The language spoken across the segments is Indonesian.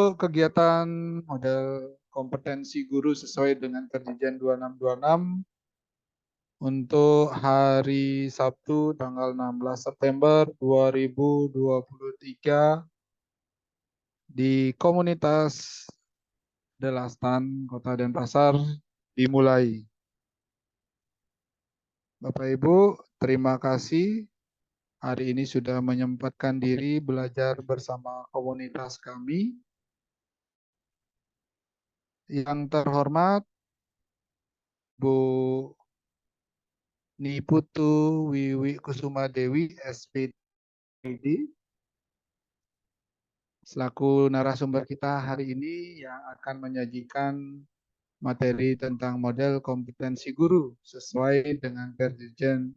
Untuk kegiatan model kompetensi guru sesuai dengan Perjanjian 2626 untuk hari Sabtu tanggal 16 September 2023 di komunitas Delastan Kota Denpasar dimulai. Bapak Ibu, terima kasih hari ini sudah menyempatkan diri belajar bersama komunitas kami. Yang terhormat Bu Niputu Wiwi Kusuma Dewi, SPD, selaku narasumber kita hari ini yang akan menyajikan materi tentang model kompetensi guru sesuai dengan Perjanjian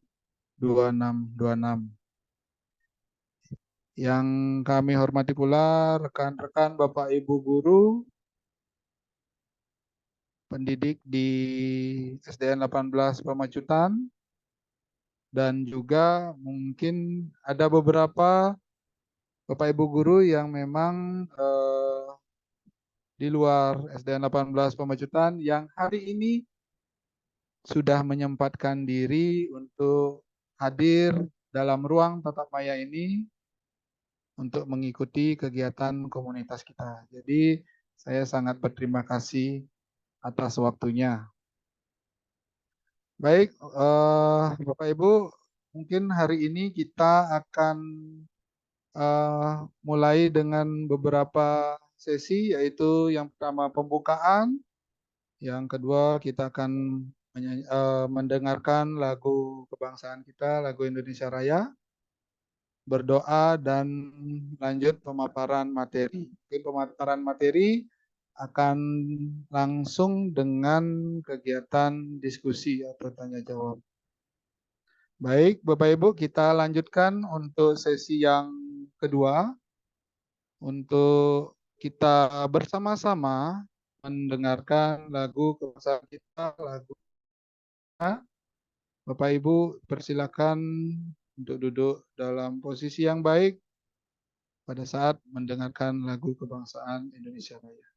2626. Yang kami hormati pula rekan-rekan Bapak Ibu guru, pendidik di SDN 18 Pamacutan, dan juga mungkin ada beberapa Bapak Ibu guru yang memang di luar SDN 18 Pamacutan yang hari ini sudah menyempatkan diri untuk hadir dalam ruang tatap maya ini untuk mengikuti kegiatan komunitas kita. Jadi saya sangat berterima kasih atas waktunya. Baik, Bapak Ibu, mungkin hari ini kita akan mulai dengan beberapa sesi, yaitu yang pertama pembukaan, yang kedua kita akan mendengarkan lagu kebangsaan kita, lagu Indonesia Raya, berdoa, dan lanjut pemaparan materi. Oke, pemaparan materi akan langsung dengan kegiatan diskusi atau tanya jawab. Baik, Bapak Ibu, kita lanjutkan untuk sesi yang kedua. Untuk kita bersama-sama mendengarkan lagu kebangsaan kita, lagu. Bapak Ibu, persilakan untuk duduk dalam posisi yang baik pada saat mendengarkan lagu kebangsaan Indonesia Raya.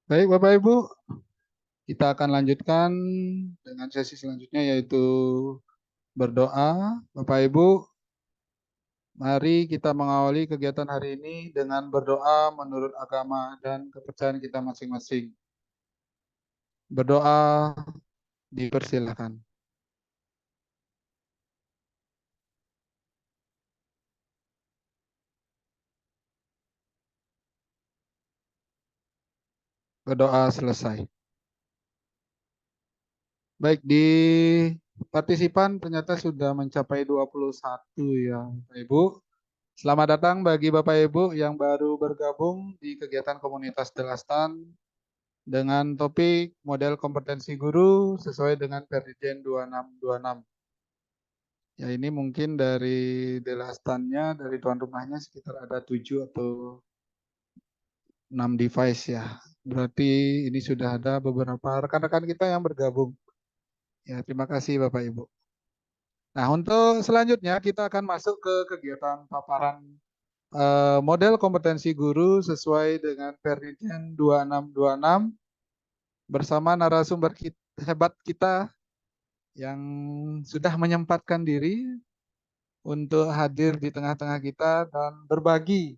Baik, Bapak Ibu, kita akan lanjutkan dengan sesi selanjutnya, yaitu berdoa. Bapak Ibu, mari kita mengawali kegiatan hari ini dengan berdoa menurut agama dan kepercayaan kita masing-masing. Berdoa dipersilakan. berdoa selesai. Baik, di partisipan ternyata sudah mencapai 21 ya, Bapak Ibu. Selamat datang bagi Bapak Ibu yang baru bergabung di kegiatan komunitas Delastan dengan topik model kompetensi guru sesuai dengan Perdijen 2626. Ya ini mungkin dari Delastannya, dari tuan rumahnya sekitar ada 7 atau 6 device ya. Berarti ini sudah ada beberapa rekan-rekan kita yang bergabung. Ya, terima kasih Bapak Ibu. Nah, untuk selanjutnya kita akan masuk ke kegiatan paparan model kompetensi guru sesuai dengan Perdijen 2626 bersama narasumber hebat kita yang sudah menyempatkan diri untuk hadir di tengah-tengah kita dan berbagi.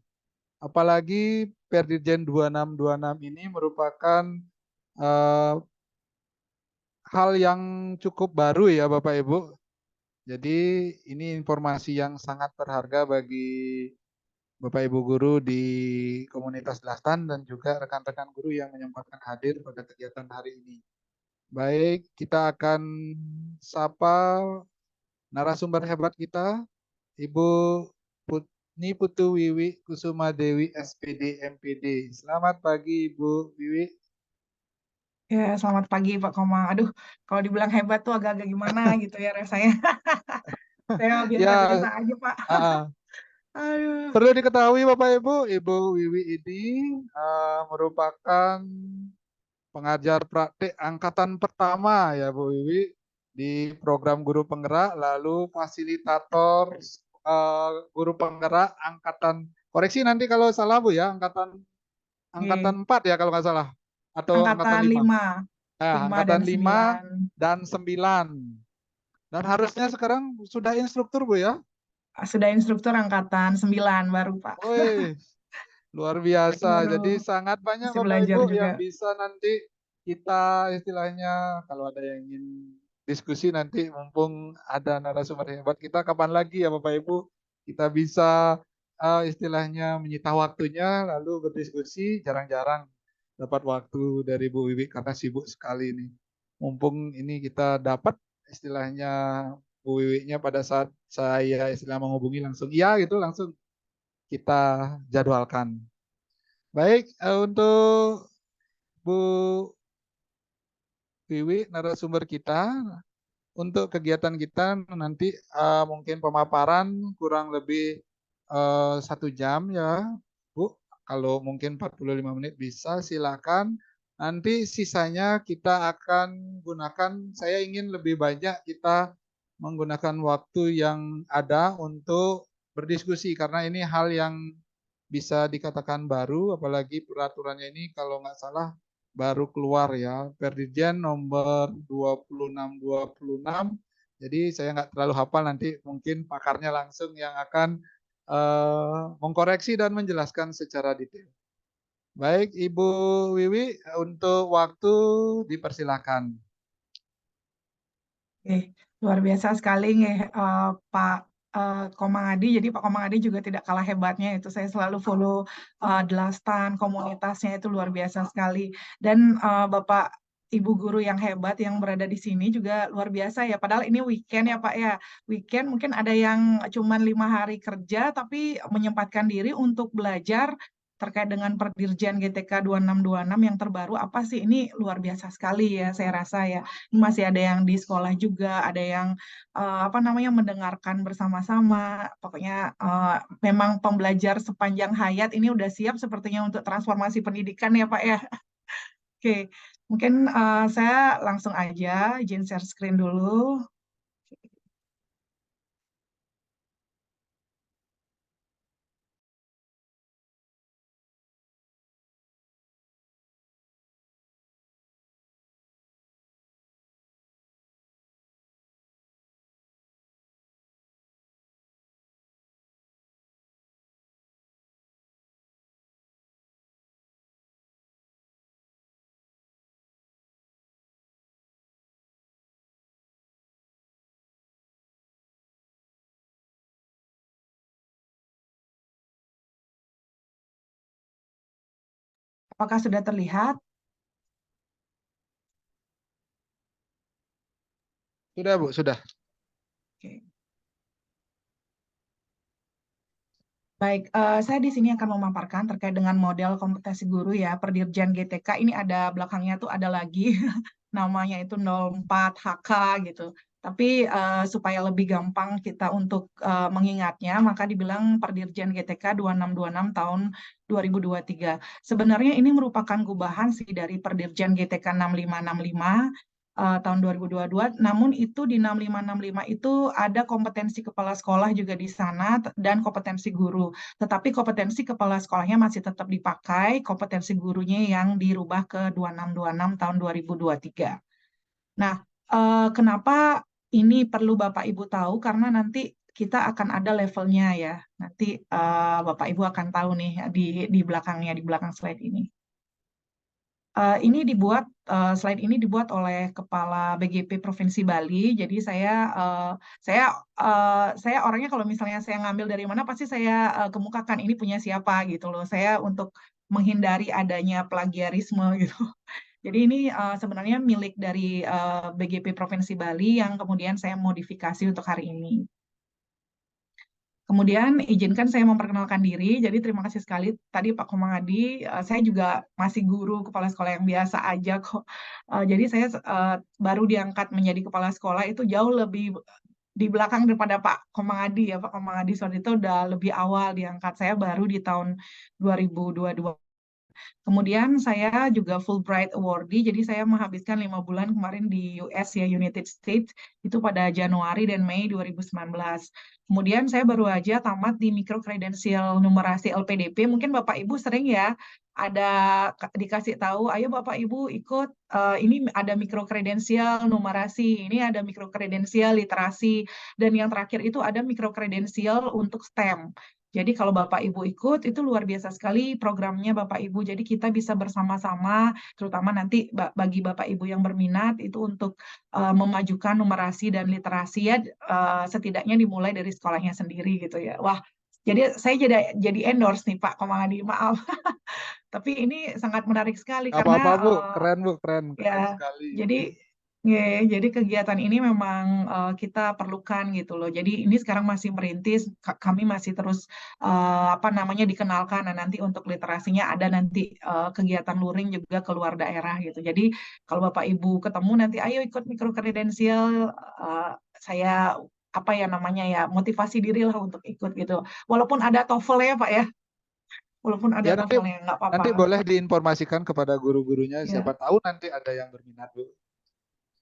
Apalagi Perdijen 2626 ini merupakan eh, hal yang cukup baru ya Bapak Ibu. Jadi ini informasi yang sangat berharga bagi Bapak Ibu guru di komunitas Lastan dan juga rekan-rekan guru yang menyempatkan hadir pada kegiatan hari ini. Baik, kita akan sapa narasumber hebat kita, Ibu Putni Putu Wiwi Kusuma Dewi SPD MPD. Selamat pagi Ibu Wiwi. Ya, selamat pagi Pak Komang. Aduh, kalau dibilang hebat tuh agak-agak gimana gitu ya rasanya. Saya biasa-biasa Ya, aja Pak. uh, Aduh. perlu diketahui Bapak Ibu, Ibu Wiwi ini merupakan pengajar praktik angkatan pertama ya Bu Wiwi di program guru penggerak, lalu fasilitator guru penggerak angkatan, koreksi nanti kalau salah Bu ya, angkatan angkatan Oke. 4 ya kalau nggak salah, atau angkatan Angkatan 5. 5, Nah, 5 dan angkatan 5 9. dan 9. Dan harusnya sekarang sudah instruktur Bu ya. Sudah instruktur angkatan 9 baru Pak. Woi, luar biasa. Baru Jadi sangat banyak masih Bapak belajar Ibu juga. yang bisa nanti kita istilahnya kalau ada yang ingin diskusi nanti mumpung ada narasumber hebat kita kapan lagi ya Bapak Ibu kita bisa istilahnya menyita waktunya lalu berdiskusi, jarang-jarang dapat waktu dari Bu Wiwi karena sibuk sekali ini. Mumpung ini kita dapat istilahnya Bu Wiwi-nya pada saat saya istilah menghubungi langsung iya gitu langsung kita jadwalkan. Baik, untuk Bu Wiwi, narasumber kita, untuk kegiatan kita nanti mungkin pemaparan kurang lebih 1 jam ya, Bu. Kalau mungkin 45 menit bisa, silakan. Nanti sisanya kita akan gunakan, saya ingin lebih banyak kita menggunakan waktu yang ada untuk berdiskusi, karena ini hal yang bisa dikatakan baru, apalagi peraturannya ini kalau nggak salah baru keluar ya, Perdijen nomor 2626. Jadi saya nggak terlalu hafal, nanti mungkin pakarnya langsung yang akan mengkoreksi dan menjelaskan secara detail. Baik, Ibu Wiwi, untuk waktu dipersilakan. Oke, luar biasa sekali nih Pak Komang Adi. Jadi Pak Komang Adi juga tidak kalah hebatnya itu. Saya selalu follow Delastan, komunitasnya itu luar biasa sekali. Dan Bapak Ibu guru yang hebat yang berada di sini juga luar biasa ya. Padahal ini weekend ya Pak ya. Weekend mungkin ada yang cuma 5 hari kerja tapi menyempatkan diri untuk belajar terkait dengan Perdirjen GTK 2626 yang terbaru apa sih ini luar biasa sekali ya saya rasa ya. Masih ada yang di sekolah juga, ada yang apa namanya mendengarkan bersama-sama. Pokoknya memang pembelajar sepanjang hayat ini udah siap sepertinya untuk transformasi pendidikan ya Pak ya. Oke, mungkin saya langsung aja izin share screen dulu. Apakah sudah terlihat? Sudah, Bu, sudah. Oke. Baik, saya di sini akan memaparkan terkait dengan model kompetensi guru ya, Perdirjen GTK ini ada belakangnya tuh ada lagi namanya itu 04 HK gitu. Tapi supaya lebih gampang kita untuk mengingatnya, maka dibilang Perdirjen GTK 2626 tahun 2023. Sebenarnya ini merupakan gubahan sih dari Perdirjen GTK 6565 tahun 2022. Namun itu di 6565 itu ada kompetensi kepala sekolah juga di sana dan kompetensi guru. Tetapi kompetensi kepala sekolahnya masih tetap dipakai, kompetensi gurunya yang dirubah ke 2626 tahun 2023. Nah, kenapa ini perlu Bapak Ibu tahu? Karena nanti kita akan ada levelnya ya. Nanti Bapak Ibu akan tahu nih di belakangnya, di belakang slide ini. Ini dibuat slide ini dibuat oleh Kepala BGP Provinsi Bali. Jadi saya orangnya kalau misalnya saya ngambil dari mana pasti saya kemukakan ini punya siapa gitu loh. Saya untuk menghindari adanya plagiarisme gitu. Jadi ini sebenarnya milik dari BGP Provinsi Bali yang kemudian saya modifikasi untuk hari ini. Kemudian izinkan saya memperkenalkan diri. Jadi terima kasih sekali tadi Pak Komangadi. Saya juga masih guru kepala sekolah yang biasa aja kok. Jadi saya baru diangkat menjadi kepala sekolah itu jauh lebih di belakang daripada Pak Komangadi ya. Pak Komangadi soal itu udah lebih awal diangkat. Saya baru di tahun 2022. Kemudian saya juga Fulbright Awardee, jadi saya menghabiskan 5 bulan kemarin di US ya, United States, itu pada Januari dan Mei 2019. Kemudian saya baru aja tamat di Microcredential Numerasi LPDP, mungkin Bapak Ibu sering ya ada dikasih tahu, ayo Bapak Ibu ikut, ini ada Microcredential Numerasi, ini ada Microcredential Literasi, dan yang terakhir itu ada Microcredential untuk STEM. Jadi kalau Bapak Ibu ikut, itu luar biasa sekali programnya Bapak Ibu. Jadi kita bisa bersama-sama, terutama nanti bagi Bapak Ibu yang berminat, itu untuk memajukan numerasi dan literasi ya, setidaknya dimulai dari sekolahnya sendiri gitu ya. Wah, jadi saya jadi endorse nih Pak Komangadi, maaf. Tapi ini sangat menarik sekali Nggak karena apa-apa, Bu. Keren, Bu. Keren. Keren ya, sekali. jadi kegiatan ini memang kita perlukan gitu loh. Jadi ini sekarang masih merintis, kami masih terus apa namanya dikenalkan. Nah, nanti untuk literasinya ada nanti kegiatan luring juga ke luar daerah gitu. Jadi kalau Bapak Ibu ketemu nanti ayo ikut mikrokredensial, saya apa ya namanya ya motivasi diri lah untuk ikut gitu. Walaupun ada TOEFL ya Pak ya, walaupun ada Ya, TOEFL-nya nggak nanti apa-apa. boleh diinformasikan kepada guru-gurunya. Siapa Ya. tahu nanti ada yang berminat, Bu.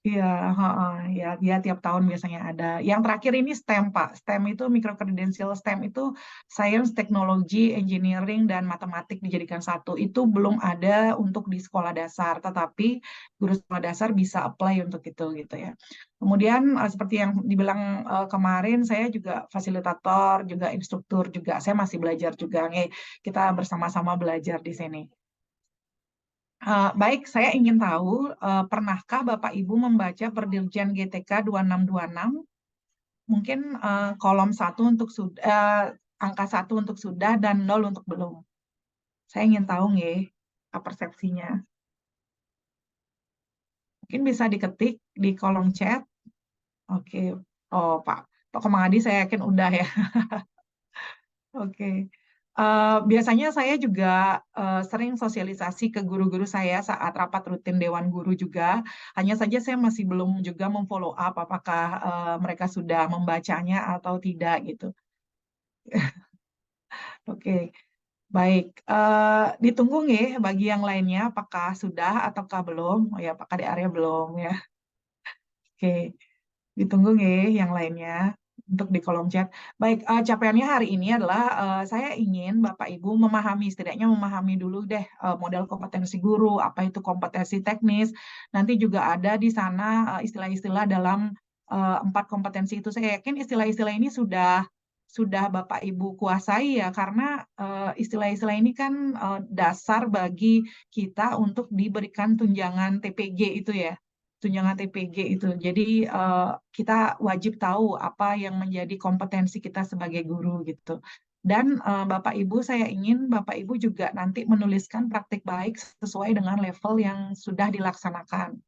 Iya, heeh, ya, dia tiap tahun biasanya ada. Yang terakhir ini STEM, Pak. STEM itu microcredential STEM itu Science, Technology, Engineering, dan Matematik dijadikan satu. Itu belum ada untuk di sekolah dasar, tetapi guru sekolah dasar bisa apply untuk itu gitu ya. Kemudian seperti yang dibilang kemarin, saya juga fasilitator, juga instruktur juga. Saya masih belajar juga. Nih, kita bersama-sama belajar di sini. Baik, saya ingin tahu, pernahkah Bapak Ibu membaca Perdirjen GTK 2626? Mungkin kolom 1 untuk angka 1 untuk sudah dan 0 untuk belum. Saya ingin tahu nggih, apa persepsinya. Mungkin bisa diketik di kolom chat. Oke. Oh, Pak Komangadi saya yakin udah ya. Oke. Biasanya saya juga sering sosialisasi ke guru-guru saya saat rapat rutin Dewan Guru juga. Hanya saja saya masih belum juga memfollow up apakah mereka sudah membacanya atau tidak gitu. Oke, baik. Ditunggu nih bagi yang lainnya apakah sudah ataukah belum? Oh ya, Pak Kade Arya belum ya. Oke. Ditunggu nih yang lainnya untuk di kolom chat. Baik, capaiannya hari ini adalah saya ingin Bapak Ibu memahami, setidaknya memahami dulu deh model kompetensi guru, apa itu kompetensi teknis. Nanti juga ada di sana istilah-istilah dalam 4 kompetensi itu. Saya yakin istilah-istilah ini sudah Bapak Ibu kuasai ya, karena istilah-istilah ini kan dasar bagi kita untuk diberikan tunjangan TPG itu ya, tunjangan TPG itu. Jadi kita wajib tahu apa yang menjadi kompetensi kita sebagai guru gitu. Dan Bapak Ibu, saya ingin Bapak Ibu juga nanti menuliskan praktik baik sesuai dengan level yang sudah dilaksanakan.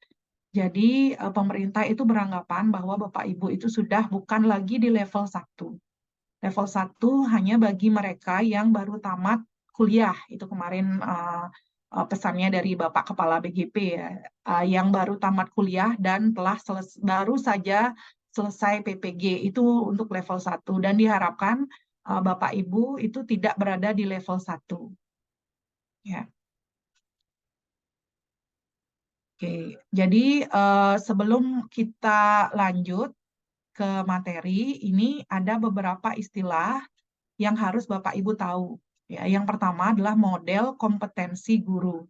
Jadi pemerintah itu beranggapan bahwa Bapak Ibu itu sudah bukan lagi di level 1. Level 1 hanya bagi mereka yang baru tamat kuliah. Itu kemarin pesannya dari Bapak Kepala BGP ya. Yang baru tamat kuliah dan telah baru saja selesai PPG itu untuk level 1 dan diharapkan Bapak Ibu itu tidak berada di level 1. Ya. Oke, jadi sebelum kita lanjut ke materi, ini ada beberapa istilah yang harus Bapak Ibu tahu. Ya, yang pertama adalah model kompetensi guru.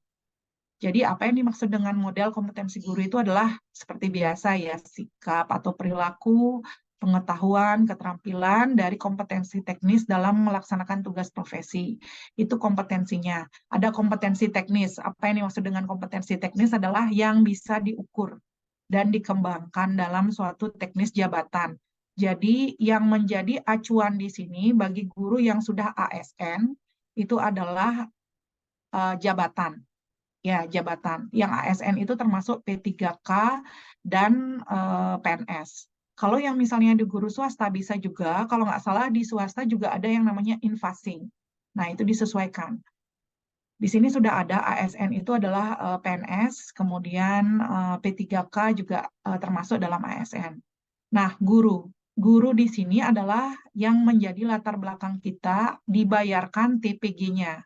Jadi apa yang dimaksud dengan model kompetensi guru itu adalah seperti biasa ya, sikap atau perilaku, pengetahuan, keterampilan dari kompetensi teknis dalam melaksanakan tugas profesi. Itu kompetensinya. Ada kompetensi teknis. Apa yang dimaksud dengan kompetensi teknis adalah yang bisa diukur dan dikembangkan dalam suatu teknis jabatan. Jadi yang menjadi acuan di sini bagi guru yang sudah ASN itu adalah jabatan. Ya, jabatan. Yang ASN itu termasuk P3K dan PNS. Kalau yang misalnya di guru swasta bisa juga, kalau nggak salah di swasta juga ada yang namanya infasing. Nah, itu disesuaikan. Di sini sudah ada ASN itu adalah PNS, kemudian P3K juga termasuk dalam ASN. Nah, guru. Guru di sini adalah yang menjadi latar belakang kita dibayarkan TPG-nya.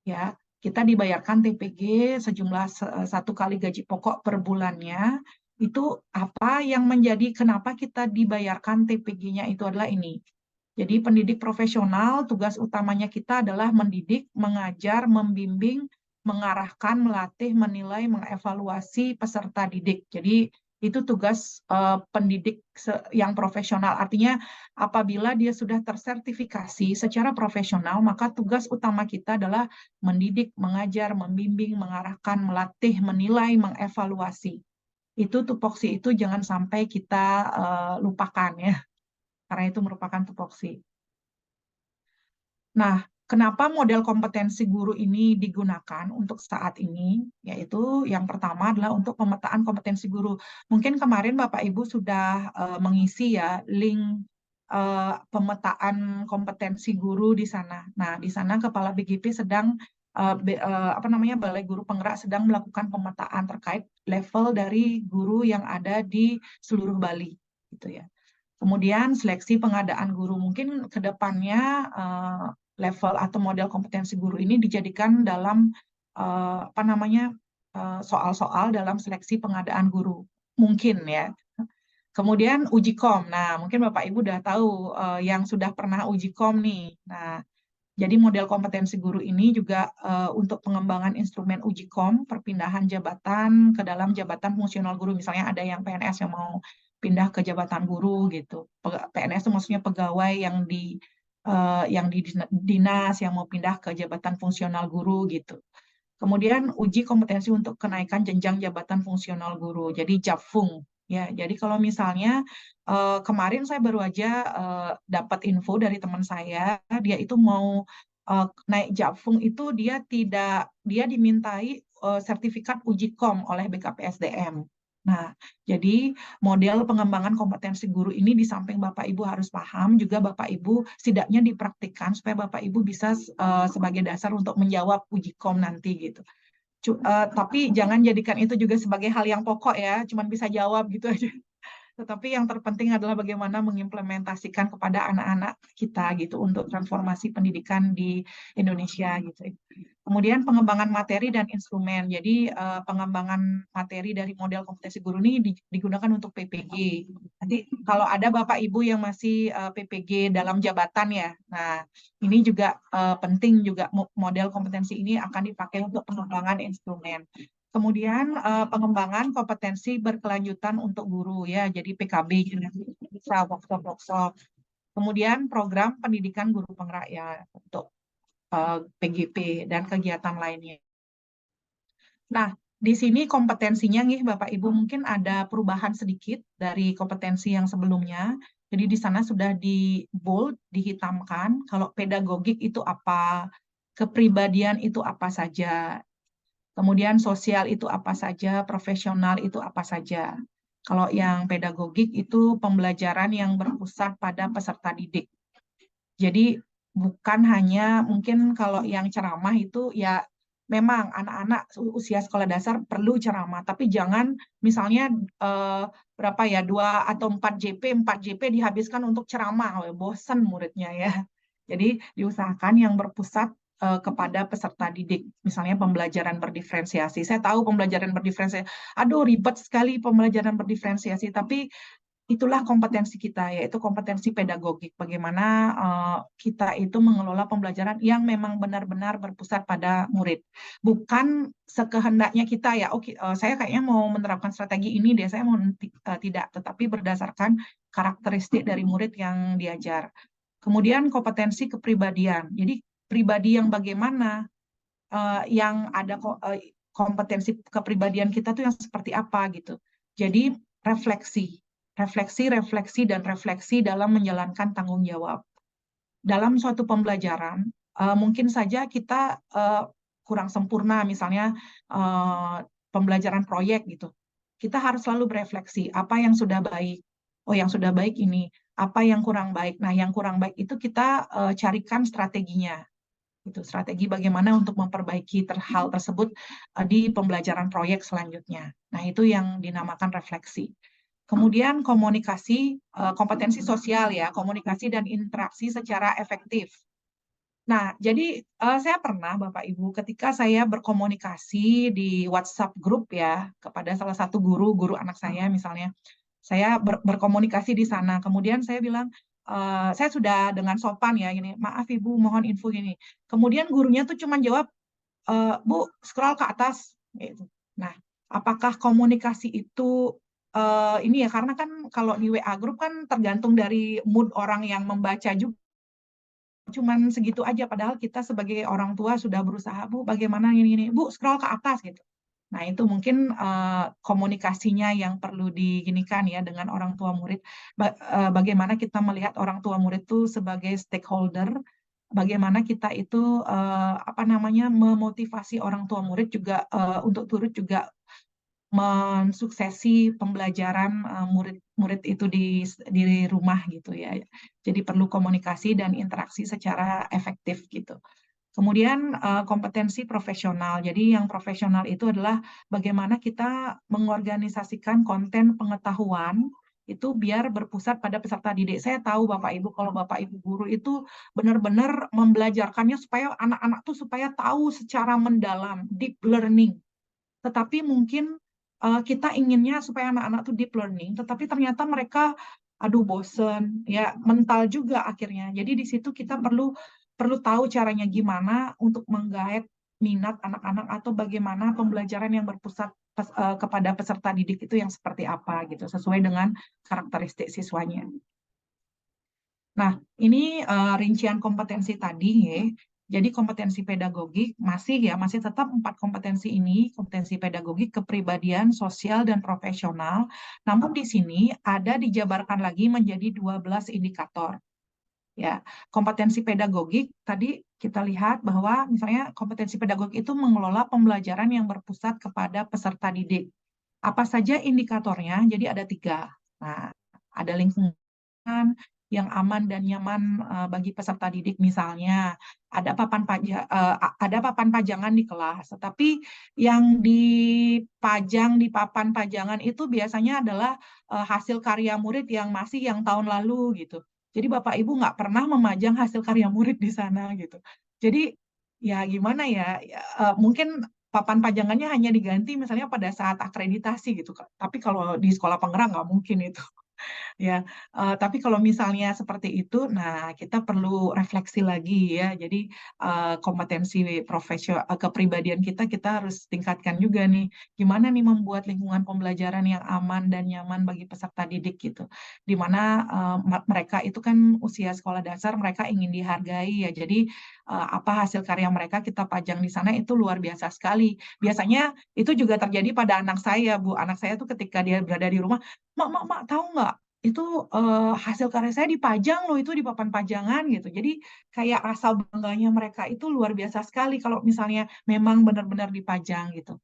Ya, kita dibayarkan TPG sejumlah 1 kali gaji pokok per bulannya. Itu apa yang menjadi kenapa kita dibayarkan TPG-nya itu adalah ini. Jadi pendidik profesional tugas utamanya kita adalah mendidik, mengajar, membimbing, mengarahkan, melatih, menilai, mengevaluasi peserta didik. Jadi itu tugas pendidik yang profesional. Artinya apabila dia sudah tersertifikasi secara profesional, maka tugas utama kita adalah mendidik, mengajar, membimbing, mengarahkan, melatih, menilai, mengevaluasi. Itu tupoksi itu jangan sampai kita lupakan ya, karena itu merupakan tupoksi. Nah, kenapa model kompetensi guru ini digunakan untuk saat ini? Yaitu yang pertama adalah untuk pemetaan kompetensi guru. Mungkin kemarin Bapak Ibu sudah mengisi ya link pemetaan kompetensi guru di sana. Nah, di sana Kepala BGP sedang Balai Guru Penggerak sedang melakukan pemetaan terkait level dari guru yang ada di seluruh Bali, gitu ya. Kemudian seleksi pengadaan guru, mungkin ke depannya level atau model kompetensi guru ini dijadikan dalam soal-soal dalam seleksi pengadaan guru, mungkin ya. Kemudian uji kom. Nah, mungkin Bapak Ibu udah tahu yang sudah pernah uji kom nih. Nah, jadi model kompetensi guru ini juga untuk pengembangan instrumen uji kom, perpindahan jabatan ke dalam jabatan fungsional guru. Misalnya ada yang PNS yang mau pindah ke jabatan guru gitu. PNS itu maksudnya pegawai yang di dinas yang mau pindah ke jabatan fungsional guru gitu. Kemudian uji kompetensi untuk kenaikan jenjang jabatan fungsional guru. Jadi JAFUNG ya. Jadi kalau misalnya kemarin saya baru aja dapat info dari teman saya, dia itu mau naik JAFUNG itu dia dimintai sertifikat uji kom oleh BKPSDM. Nah, jadi model pengembangan kompetensi guru ini di samping Bapak Ibu harus paham, juga Bapak Ibu setidaknya dipraktikkan supaya Bapak Ibu bisa sebagai dasar untuk menjawab uji kom nanti gitu. Tapi jangan jadikan itu juga sebagai hal yang pokok ya, cuman bisa jawab gitu aja. Tetapi yang terpenting adalah bagaimana mengimplementasikan kepada anak-anak kita gitu untuk transformasi pendidikan di Indonesia gitu. Kemudian pengembangan materi dan instrumen. Jadi pengembangan materi dari model kompetensi guru ini digunakan untuk PPG. Nanti kalau ada Bapak Ibu yang masih PPG dalam jabatan ya. Nah, ini juga penting juga model kompetensi ini akan dipakai untuk pengembangan instrumen. Kemudian pengembangan kompetensi berkelanjutan untuk guru ya, jadi PKB, bisa workshop. Kemudian program pendidikan guru penggerak ya untuk PGP dan kegiatan lainnya. Nah, di sini kompetensinya nih Bapak Ibu mungkin ada perubahan sedikit dari kompetensi yang sebelumnya. Jadi di sana sudah di bold, dihitamkan kalau pedagogik itu apa, kepribadian itu apa saja. Kemudian sosial itu apa saja, profesional itu apa saja. Kalau yang pedagogik itu pembelajaran yang berpusat pada peserta didik. Jadi bukan hanya mungkin kalau yang ceramah itu ya memang anak-anak usia sekolah dasar perlu ceramah, tapi jangan misalnya berapa ya 2 atau 4 JP dihabiskan untuk ceramah, bosen muridnya ya. Jadi diusahakan yang berpusat kepada peserta didik, misalnya pembelajaran berdiferensiasi. Saya tahu pembelajaran berdiferensiasi, aduh ribet sekali pembelajaran berdiferensiasi, tapi itulah kompetensi kita, yaitu kompetensi pedagogik. Bagaimana kita itu mengelola pembelajaran yang memang benar-benar berpusat pada murid. Bukan sekehendaknya kita ya, oke, saya kayaknya mau menerapkan strategi ini deh, saya mau tidak, tetapi berdasarkan karakteristik dari murid yang diajar. Kemudian kompetensi kepribadian. Jadi pribadi yang bagaimana, yang ada kompetensi kepribadian kita tuh yang seperti apa gitu. Jadi refleksi dan refleksi dalam menjalankan tanggung jawab. Dalam suatu pembelajaran, mungkin saja kita kurang sempurna, misalnya pembelajaran proyek gitu. Kita harus selalu berefleksi, apa yang sudah baik, oh yang sudah baik ini, apa yang kurang baik. Nah, yang kurang baik itu kita carikan strateginya. Itu strategi bagaimana untuk memperbaiki hal tersebut di pembelajaran proyek selanjutnya. Nah, itu yang dinamakan refleksi. Kemudian komunikasi, kompetensi sosial ya, komunikasi dan interaksi secara efektif. Nah, jadi saya pernah Bapak Ibu ketika saya berkomunikasi di WhatsApp grup ya kepada salah satu guru anak saya misalnya, saya berkomunikasi di sana. Kemudian saya bilang, saya sudah dengan sopan ya gini, maaf Ibu mohon info gini. Kemudian gurunya tuh cuma jawab, Bu scroll ke atas gitu. Nah, apakah komunikasi itu ini ya karena kan kalau di WA grup kan tergantung dari mood orang yang membaca juga cuman segitu aja padahal kita sebagai orang tua sudah berusaha Bu bagaimana ini Bu scroll ke atas gitu. Nah, itu mungkin komunikasinya yang perlu diginikan ya dengan orang tua murid. Bagaimana kita melihat orang tua murid itu sebagai stakeholder, bagaimana kita itu apa namanya memotivasi orang tua murid juga untuk turut juga mensuksesi pembelajaran murid-murid itu di rumah gitu ya. Jadi perlu komunikasi dan interaksi secara efektif gitu. Kemudian kompetensi profesional. Jadi yang profesional itu adalah bagaimana kita mengorganisasikan konten pengetahuan itu biar berpusat pada peserta didik. Saya tahu Bapak Ibu kalau Bapak Ibu guru itu benar-benar membelajarkannya supaya anak-anak tuh supaya tahu secara mendalam, deep learning. Tetapi mungkin kita inginnya supaya anak-anak tuh deep learning, tetapi ternyata mereka aduh bosen, ya mental juga akhirnya. Jadi di situ kita perlu tahu caranya gimana untuk menggait minat anak-anak atau bagaimana pembelajaran yang berpusat kepada peserta didik itu yang seperti apa gitu, sesuai dengan karakteristik siswanya. Nah, ini rincian kompetensi tadi ya. Jadi kompetensi pedagogik masih tetap 4 kompetensi ini, kompetensi pedagogik, kepribadian, sosial dan profesional. Namun di sini ada dijabarkan lagi menjadi 12 indikator. Ya, kompetensi pedagogik tadi kita lihat bahwa misalnya kompetensi pedagogik itu mengelola pembelajaran yang berpusat kepada peserta didik. Apa saja indikatornya? Jadi ada 3. Nah, ada lingkungan yang aman dan nyaman bagi peserta didik misalnya ada papan pajangan di kelas, tetapi yang dipajang di papan pajangan itu biasanya adalah hasil karya murid yang masih yang tahun lalu gitu. Jadi Bapak Ibu nggak pernah memajang hasil karya murid di sana gitu. Jadi ya gimana ya, mungkin papan pajangannya hanya diganti misalnya pada saat akreditasi gitu. Tapi kalau di sekolah penggerak nggak mungkin itu. Ya, tapi kalau misalnya seperti itu, nah kita perlu refleksi lagi ya. Jadi kompetensi kepribadian kita harus tingkatkan juga nih. Gimana nih membuat lingkungan pembelajaran yang aman dan nyaman bagi peserta didik gitu. Di mana mereka itu kan usia sekolah dasar, mereka ingin dihargai ya. Jadi apa hasil karya mereka kita pajang di sana itu luar biasa sekali. Biasanya itu juga terjadi pada anak saya, Bu. Anak saya tuh ketika dia berada di rumah, mak, tahu nggak? itu hasil karya saya dipajang loh, itu di papan pajangan gitu. Jadi kayak rasa bangganya mereka itu luar biasa sekali kalau misalnya memang benar-benar dipajang gitu.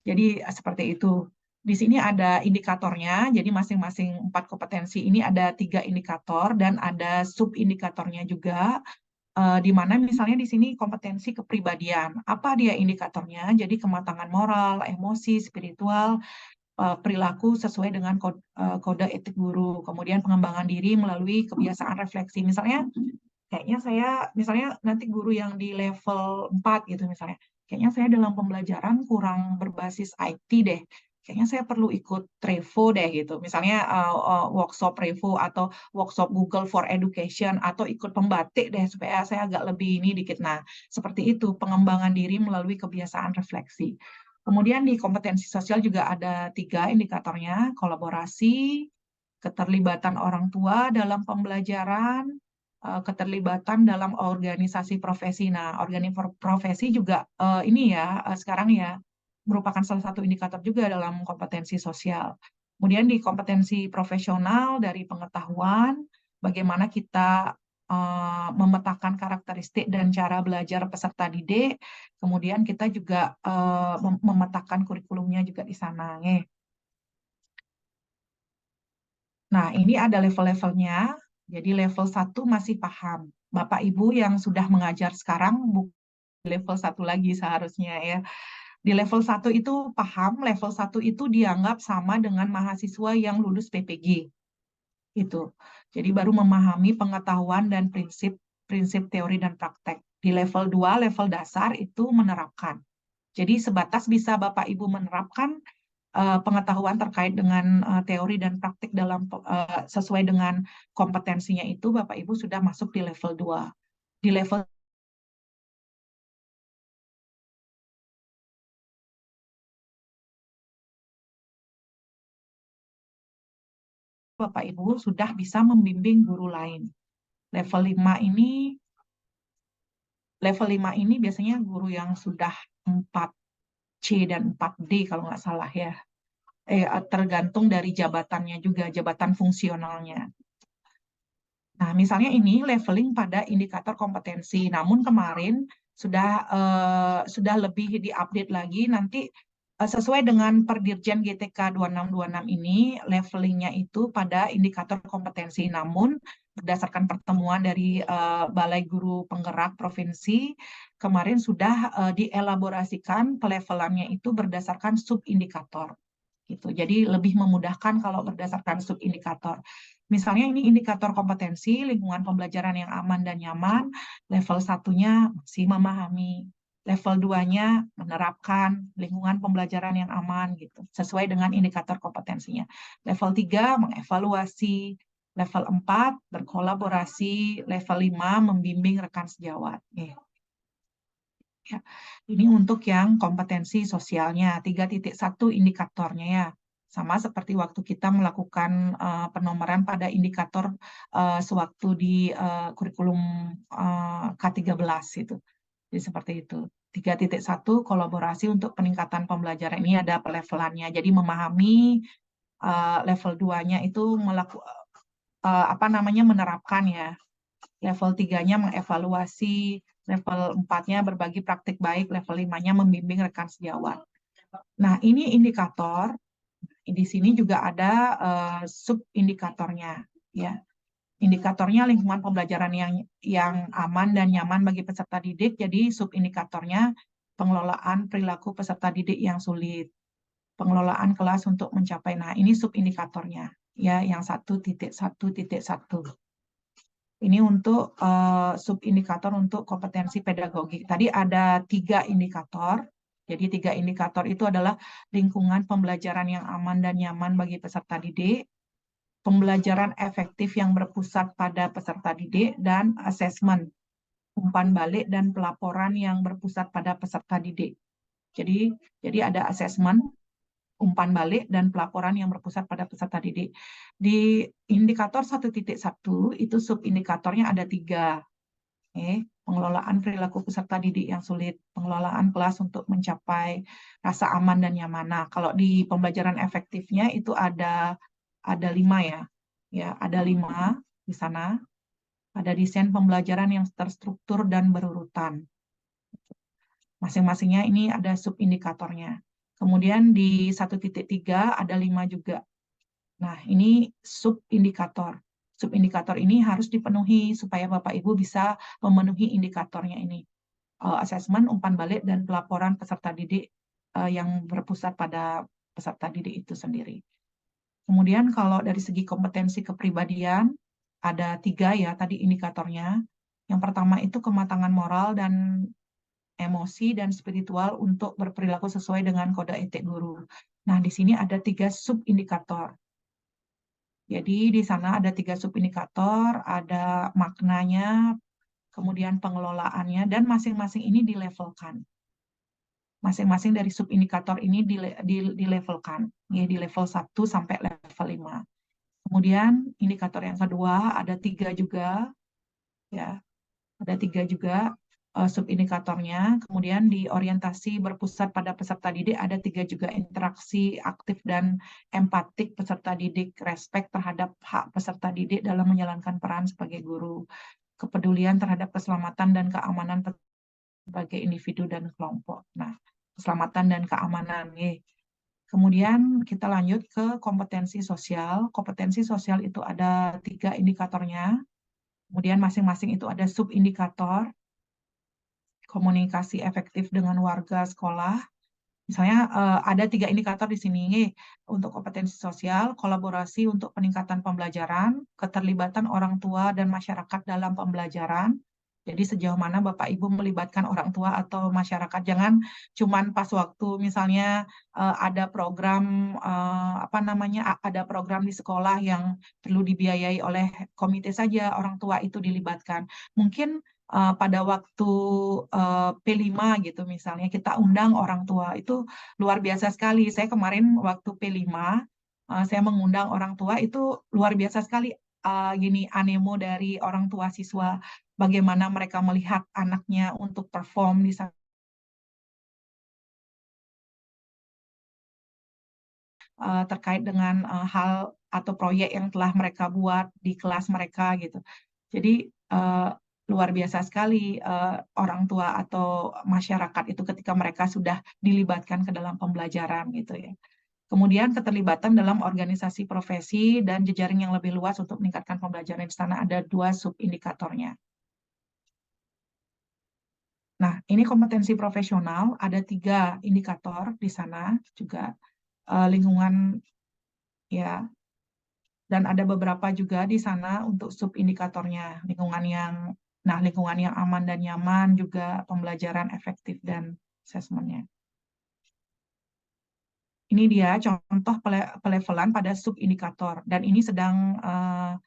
Jadi seperti itu. Di sini ada indikatornya, jadi masing-masing 4 kompetensi ini ada 3 indikator dan ada sub indikatornya juga. Di mana misalnya di sini kompetensi kepribadian. Apa dia indikatornya? Jadi kematangan moral, emosi, spiritual, perilaku sesuai dengan kode etik guru. Kemudian pengembangan diri melalui kebiasaan refleksi. Misalnya kayaknya saya misalnya nanti guru yang di level 4 gitu misalnya. Kayaknya saya dalam pembelajaran kurang berbasis IT deh. Kayaknya saya perlu ikut Trevo deh gitu. Misalnya workshop Trevo atau workshop Google for Education atau ikut pembatik deh supaya saya agak lebih ini dikit. Nah, seperti itu pengembangan diri melalui kebiasaan refleksi. Kemudian di kompetensi sosial juga ada 3 indikatornya, kolaborasi, keterlibatan orang tua dalam pembelajaran, keterlibatan dalam organisasi profesi. Nah, organisasi profesi juga ini ya sekarang ya merupakan salah satu indikator juga dalam kompetensi sosial. Kemudian di kompetensi profesional dari pengetahuan, bagaimana kita memetakan karakteristik dan cara belajar peserta didik. Kemudian kita juga memetakan kurikulumnya juga di sana. Nah, ini ada level-levelnya. Jadi level 1 masih paham. Bapak Ibu yang sudah mengajar sekarang level 1 lagi seharusnya ya. Di level 1 itu paham, level 1 itu dianggap sama dengan mahasiswa yang lulus PPG. Itu. Jadi baru memahami pengetahuan dan prinsip teori dan praktek. Di level 2, level dasar itu menerapkan. Jadi sebatas bisa Bapak Ibu menerapkan pengetahuan terkait dengan teori dan praktik dalam sesuai dengan kompetensinya itu Bapak Ibu sudah masuk di level 2. Di level Bapak Ibu sudah bisa membimbing guru lain. Level 5 ini biasanya guru yang sudah 4C dan 4D kalau nggak salah ya. Tergantung dari jabatannya juga, jabatan fungsionalnya. Nah, misalnya ini leveling pada indikator kompetensi. Namun kemarin sudah lebih diupdate lagi nanti sesuai dengan Perdirjen GTK 2626 ini levelingnya itu pada indikator kompetensi. Namun berdasarkan pertemuan dari Balai Guru Penggerak Provinsi kemarin sudah dielaborasikan pelevelannya itu berdasarkan subindikator. Gitu. Jadi lebih memudahkan kalau berdasarkan subindikator. Misalnya ini indikator kompetensi, lingkungan pembelajaran yang aman dan nyaman, level 1-nya masih memahami, level 2-nya menerapkan lingkungan pembelajaran yang aman gitu, sesuai dengan indikator kompetensinya. Level 3 mengevaluasi, level 4 berkolaborasi, level 5 membimbing rekan sejawat. Ya, ini untuk yang kompetensi sosialnya, 3.1 indikatornya ya. Sama seperti waktu kita melakukan penomoran pada indikator sewaktu di kurikulum K13 itu. Jadi seperti itu. 3.1 kolaborasi untuk peningkatan pembelajaran ini ada pelevelannya. Jadi memahami level 2-nya itu menerapkan ya. Level 3-nya mengevaluasi, level 4-nya berbagi praktik baik, level 5-nya membimbing rekan sejawat. Nah, ini indikator. Di sini juga ada sub-indikatornya. Ya. Indikatornya lingkungan pembelajaran yang aman dan nyaman bagi peserta didik, jadi sub-indikatornya pengelolaan perilaku peserta didik yang sulit, pengelolaan kelas untuk mencapai. Nah, ini sub-indikatornya. Ya, yang 1.1.1. Ini untuk subindikator untuk kompetensi pedagogik. Tadi ada 3 indikator. Jadi 3 indikator itu adalah lingkungan pembelajaran yang aman dan nyaman bagi peserta didik, pembelajaran efektif yang berpusat pada peserta didik, dan asesmen, umpan balik dan pelaporan yang berpusat pada peserta didik. Jadi ada asesmen, umpan balik, dan pelaporan yang berpusat pada peserta didik. Di indikator 1.1 itu subindikatornya ada 3. Pengelolaan perilaku peserta didik yang sulit, pengelolaan kelas untuk mencapai rasa aman dan nyaman. Nah, kalau di pembelajaran efektifnya itu ada 5 ya. Ya, ada 5 di sana. Ada desain pembelajaran yang terstruktur dan berurutan. Masing-masingnya ini ada subindikatornya. Kemudian di 1.3 ada 5 juga. Nah, ini subindikator. Subindikator ini harus dipenuhi supaya Bapak Ibu bisa memenuhi indikatornya ini. Asesmen, umpan balik, dan pelaporan peserta didik yang berpusat pada peserta didik itu sendiri. Kemudian kalau dari segi kompetensi kepribadian, ada 3 ya tadi indikatornya. Yang pertama itu kematangan moral dan emosi dan spiritual untuk berperilaku sesuai dengan kode etik guru. Nah, di sini ada 3 subindikator. Jadi di sana ada 3 subindikator, ada maknanya, kemudian pengelolaannya, dan masing-masing ini dilevelkan. Masing-masing dari subindikator ini dilevelkan, ya, di level 1 sampai level 5. Kemudian indikator yang kedua ada 3 juga, ya, ada 3 juga subindikatornya. Kemudian di orientasi berpusat pada peserta didik ada 3 juga, interaksi aktif dan empatik peserta didik, respek terhadap hak peserta didik dalam menjalankan peran sebagai guru, kepedulian terhadap keselamatan dan keamanan sebagai individu dan kelompok. Nah, keselamatan dan keamanan, ya. Kemudian kita lanjut ke kompetensi sosial. Kompetensi sosial itu ada 3 indikatornya. Kemudian masing-masing itu ada subindikator. Komunikasi efektif dengan warga sekolah. Misalnya ada 3 indikator di sini. Untuk kompetensi sosial, kolaborasi untuk peningkatan pembelajaran, keterlibatan orang tua dan masyarakat dalam pembelajaran. Jadi sejauh mana Bapak Ibu melibatkan orang tua atau masyarakat. Jangan cuman pas waktu misalnya ada program ada program di sekolah yang perlu dibiayai oleh komite saja orang tua itu dilibatkan. Mungkin pada waktu P5 gitu misalnya kita undang orang tua, itu luar biasa sekali. Saya kemarin waktu P5 saya mengundang orang tua, itu luar biasa sekali gini animo dari orang tua siswa, bagaimana mereka melihat anaknya untuk perform di sana terkait dengan hal atau proyek yang telah mereka buat di kelas mereka gitu. Jadi luar biasa sekali orang tua atau masyarakat itu ketika mereka sudah dilibatkan ke dalam pembelajaran gitu ya. Kemudian keterlibatan dalam organisasi profesi dan jejaring yang lebih luas untuk meningkatkan pembelajaran di sana, ada 2 subindikatornya. Nah, ini kompetensi profesional, ada 3 indikator di sana juga, lingkungan, ya, dan ada beberapa juga di sana untuk subindikatornya, lingkungan yang aman dan nyaman, juga pembelajaran efektif dan asesmennya. Ini dia contoh pelevelan pada subindikator, dan ini saya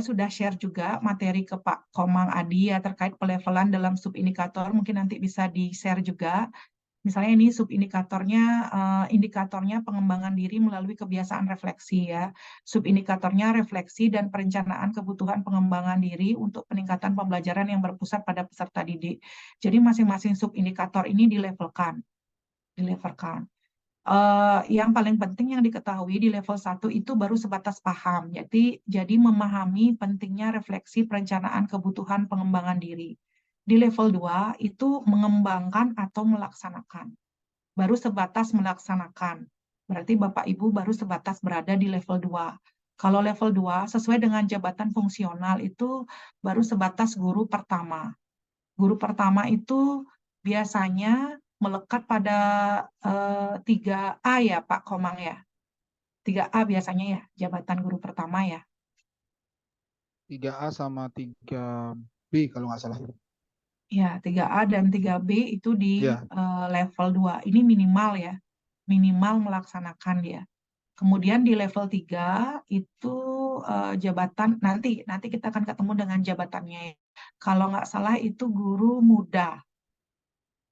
sudah share juga materi ke Pak Komang Adi ya terkait pelevelan dalam subindikator, mungkin nanti bisa di-share juga. Misalnya ini subindikatornya, indikatornya pengembangan diri melalui kebiasaan refleksi ya. Subindikatornya refleksi dan perencanaan kebutuhan pengembangan diri untuk peningkatan pembelajaran yang berpusat pada peserta didik. Jadi masing-masing subindikator ini dilevelkan. Yang paling penting yang diketahui di level 1 itu baru sebatas paham. Jadi memahami pentingnya refleksi perencanaan kebutuhan pengembangan diri. Di level 2 itu mengembangkan atau melaksanakan. Baru sebatas melaksanakan. Berarti Bapak Ibu baru sebatas berada di level 2. Kalau level 2 sesuai dengan jabatan fungsional itu baru sebatas guru pertama. Guru pertama itu biasanya melekat pada 3A ya Pak Komang ya. 3A biasanya ya, jabatan guru pertama ya. 3A sama 3B kalau nggak salah. Ya, 3A dan 3B itu di Ya, level 2. Ini minimal ya. Minimal melaksanakan dia. Kemudian di level 3 itu jabatan, nanti kita akan ketemu dengan jabatannya ya. Kalau nggak salah itu guru muda.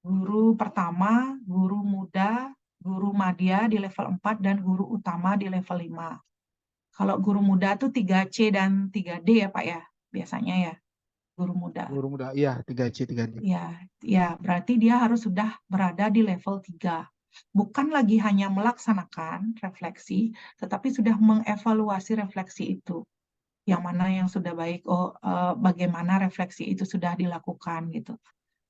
Guru pertama, guru muda, guru madya di level 4, dan guru utama di level 5. Kalau guru muda tuh 3C dan 3D ya Pak ya, biasanya ya, guru muda. guru muda. Iya, 3C, 3D. Ya, berarti dia harus sudah berada di level 3. Bukan lagi hanya melaksanakan refleksi, tetapi sudah mengevaluasi refleksi itu. yang mana yang sudah baik, bagaimana refleksi itu sudah dilakukan gitu.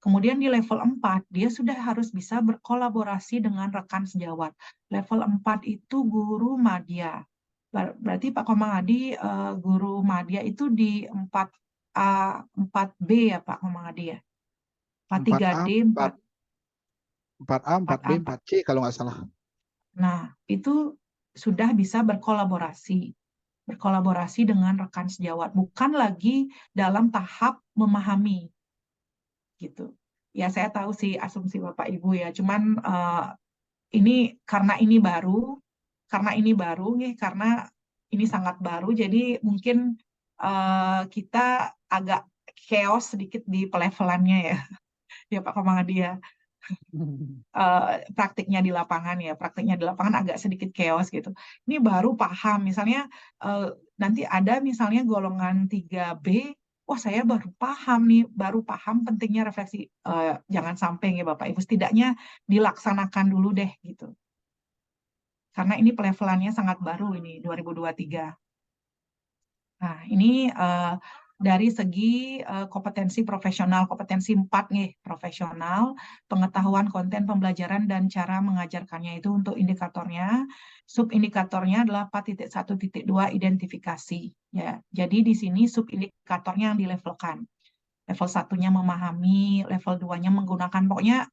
Kemudian di level 4, dia sudah harus bisa berkolaborasi dengan rekan sejawat. Level 4 itu guru madya. Berarti Pak Komangadi guru madya itu di 4A, 4B ya Pak Komangadi ya? 4A, 43D, 4, 4A, 4B, 4A, 4. 4C kalau nggak salah. Nah, itu sudah bisa berkolaborasi. Berkolaborasi dengan rekan sejawat. Bukan lagi dalam tahap memahami gitu. Ya saya tahu sih asumsi Bapak Ibu ya, cuman ini karena ini baru nih, karena ini sangat baru, jadi mungkin kita agak chaos sedikit di pelevelannya ya, ya Pak Komangadi ya. Praktiknya di lapangan ya, praktiknya di lapangan agak sedikit chaos gitu. Ini baru paham, misalnya nanti ada misalnya golongan 3B, wah saya baru paham nih, baru paham pentingnya refleksi. Jangan sampai ya Bapak Ibu, setidaknya dilaksanakan dulu deh gitu. Karena ini pelevelannya sangat baru ini 2023. Nah, ini dari segi kompetensi profesional, kompetensi 4 nih, profesional, pengetahuan konten pembelajaran dan cara mengajarkannya itu untuk indikatornya. Subindikatornya adalah 4.1.2 identifikasi. Ya, jadi di sini subindikatornya yang dilevelkan. Level satunya memahami, level 2-nya menggunakan, pokoknya